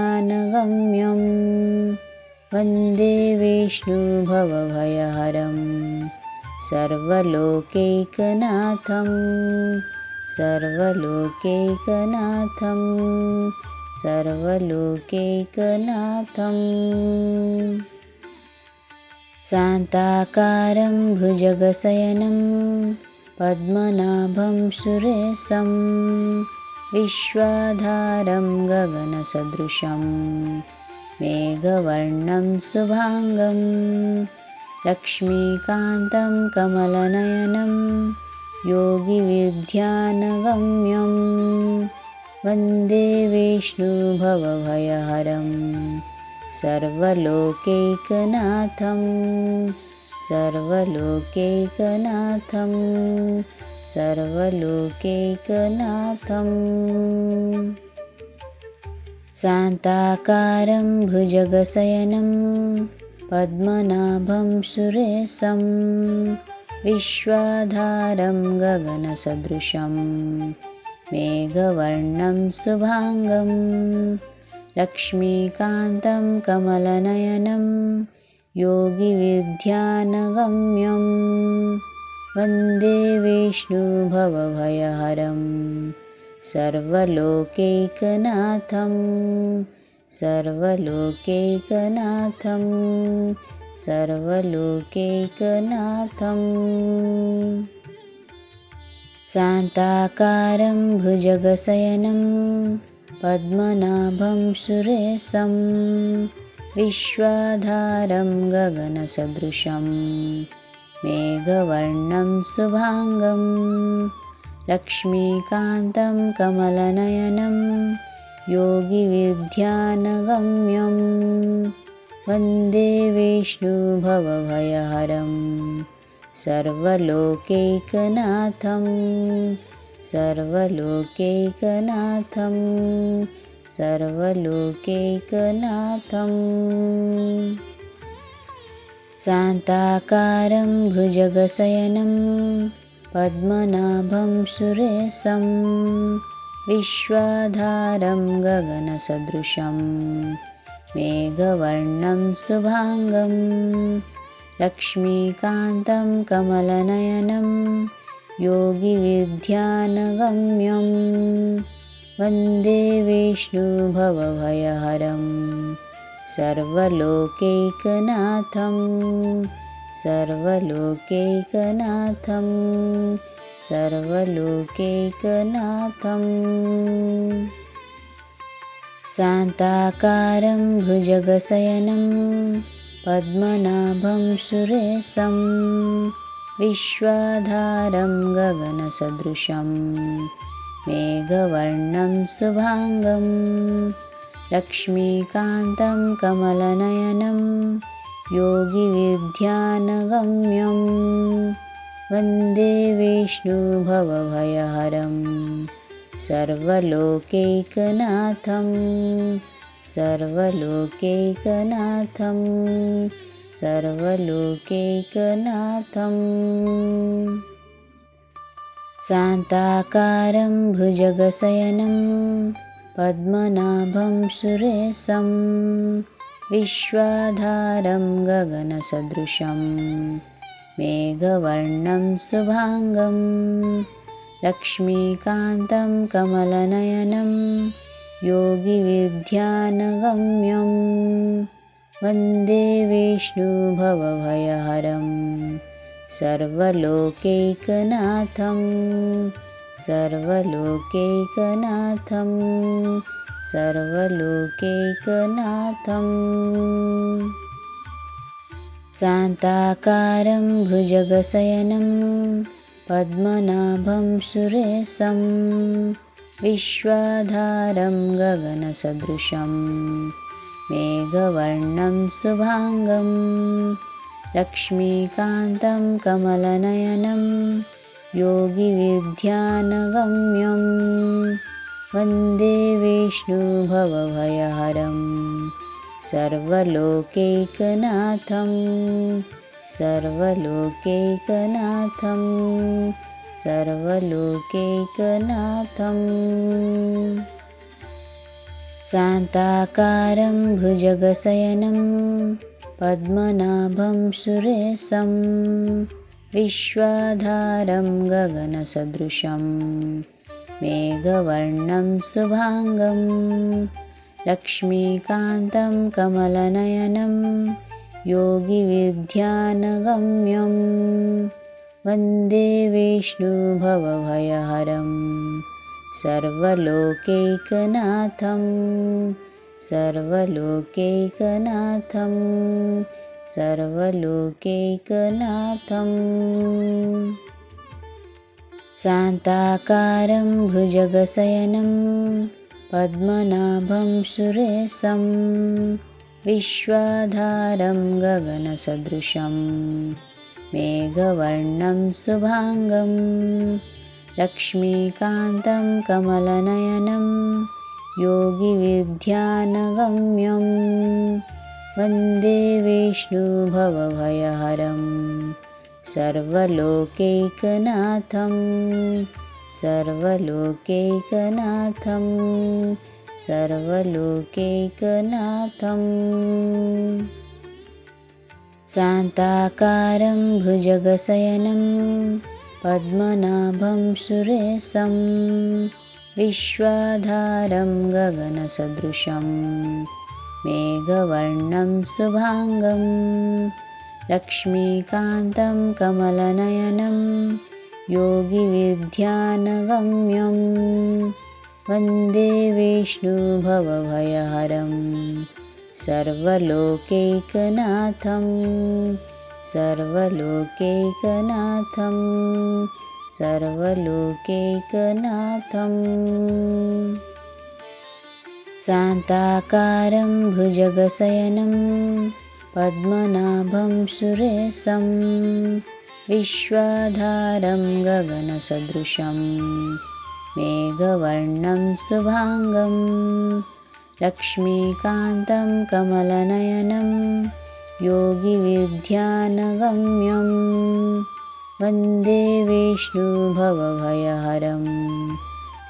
वन्दे विष्णुभवभयहरं सर्वलोकैकनाथं सर्वलोकैकनाथं सर्वलोकैकनाथम् शान्ताकारं भुजगशयनं पद्मनाभं सुरेशं विश्वाधारं गगनसदृशं मेघवर्णं शुभाङ्गं लक्ष्मीकान्तं कमलनयनं योगिविद्यानगम्यं वन्दे विष्णुभवभयहरं सर्वलोकैकनाथं सर्वलोकैकनाथं सर्वलोकैकनाथम् शान्ताकारं भुजगशयनं पद्मनाभं सुरेशं विश्वाधारं गगनसदृशं मेघवर्णं शुभाङ्गं लक्ष्मीकान्तं कमलनयनं योगिविद्यानगम्यं वन्दे विष्णुभवभयहरं सर्वलोकैकनाथं सर्वलोकैकनाथं सर्वलोकैकनाथम् शान्ताकारं भुजगशयनं पद्मनाभं सुरेशं विश्वाधारं गगनसदृशं मेघवर्णं शुभाङ्गं लक्ष्मीकान्तं कमलनयनं योगिविद्यानगम्यं वन्दे विष्णुभवभयहरं सर्वलोकैकनाथं सर्वलोकैकनाथं सर्वलोकैकनाथम् शान्ताकारं भुजगशयनं पद्मनाभं सुरेशं विश्वाधारं गगनसदृशं मेघवर्णं शुभाङ्गं लक्ष्मीकान्तं कमलनयनं योगिविद्यानगम्यं वन्दे विष्णुभवभयहरं सर्वलोकैकनाथं सर्वलोकैकनाथं सर्वलोकैकनाथम् शान्ताकारं भुजगशयनं पद्मनाभं सुरेशं विश्वाधारं गगनसदृशं मेघवर्णं शुभाङ्गं लक्ष्मीकान्तं कमलनयनं योगिविद्यानगम्यं वन्दे विष्णुभवभयहरं सर्वलोकैकनाथं सर्वलोकैकनाथं सर्वलोकैकनाथम् शान्ताकारं भुजगशयनं पद्मनाभं सुरेशं विश्वाधारं गगनसदृशं मेघवर्णं शुभाङ्गं लक्ष्मीकान्तं कमलनयनं योगिविद्यानगम्यं वन्दे विष्णुभवभयहरं सर्वलोकैकनाथं सर्वलोकैकनाथं सर्वलोकैकनाथम् शान्ताकारं भुजगशयनं पद्मनाभं सुरेशं विश्वाधारं गगनसदृशं मेघवर्णं शुभाङ्गं लक्ष्मीकान्तं कमलनयनं योगिविद्यानगम्यं वन्दे विष्णुभवभयहरं सर्वलोकैकनाथं सर्वलोकैकनाथं सर्वलोकैकनाथम् शान्ताकारं भुजगशयनं पद्मनाभं सुरेशं विश्वाधारं गगनसदृशं मेघवर्णं शुभाङ्गं लक्ष्मीकान्तं कमलनयनं योगिविद्यानगम्यं वन्दे विष्णुभवभयहरं सर्वलोकैकनाथं सर्वलोकैकनाथं सर्वलोकैकनाथम् शान्ताकारं भुजगशयनं पद्मनाभं सुरेशं विश्वाधारं गगनसदृशं मेघवर्णं शुभाङ्गं लक्ष्मीकान्तं कमलनयनं योगिविद्यानगम्यं वन्दे विष्णुभवभयहरं सर्वलोकैकनाथं सर्वलोकैकनाथं सर्वलोकैकनाथम् शान्ताकारं भुजगशयनं पद्मनाभं सुरेशं विश्वाधारं गगनसदृशं मेघवर्णं शुभाङ्गं लक्ष्मीकान्तं कमलनयनं योगिविद्यानगम्यं वन्दे विष्णुभवभयहरं सर्वलोकैकनाथं सर्वलोकैकनाथं सर्वलोकैकनाथम् शान्ताकारं भुजगशयनं पद्मनाभं सुरेशं विश्वाधारं गगनसदृशं मेघवर्णं शुभाङ्गं लक्ष्मीकान्तं कमलनयनं योगिविद्यानगम्यं वन्दे विष्णुभवभयहरं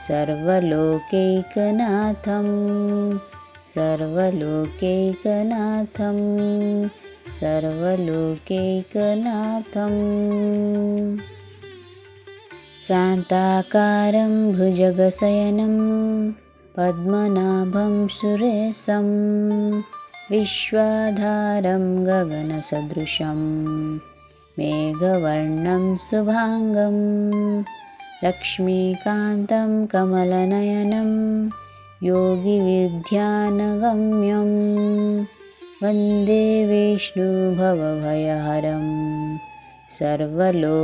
सर्वलोकैकनाथं सर्वलोकैकनाथं सर्वलोकैकनाथम् शान्ताकारं भुजगशयनं पद्मनाभं सुरेशं विश्वाधारं गगनसदृशं मेघवर्णं शुभाङ्गं लक्ष्मीकान्तं कमलनयनं योगिविद्यानगम्यं वन्दे विष्णुभवभयहरं सर्वलोकैकनाथं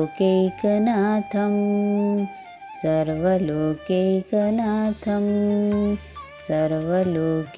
सर्वलोकैकनाथं सर्वलोकैकनाथम्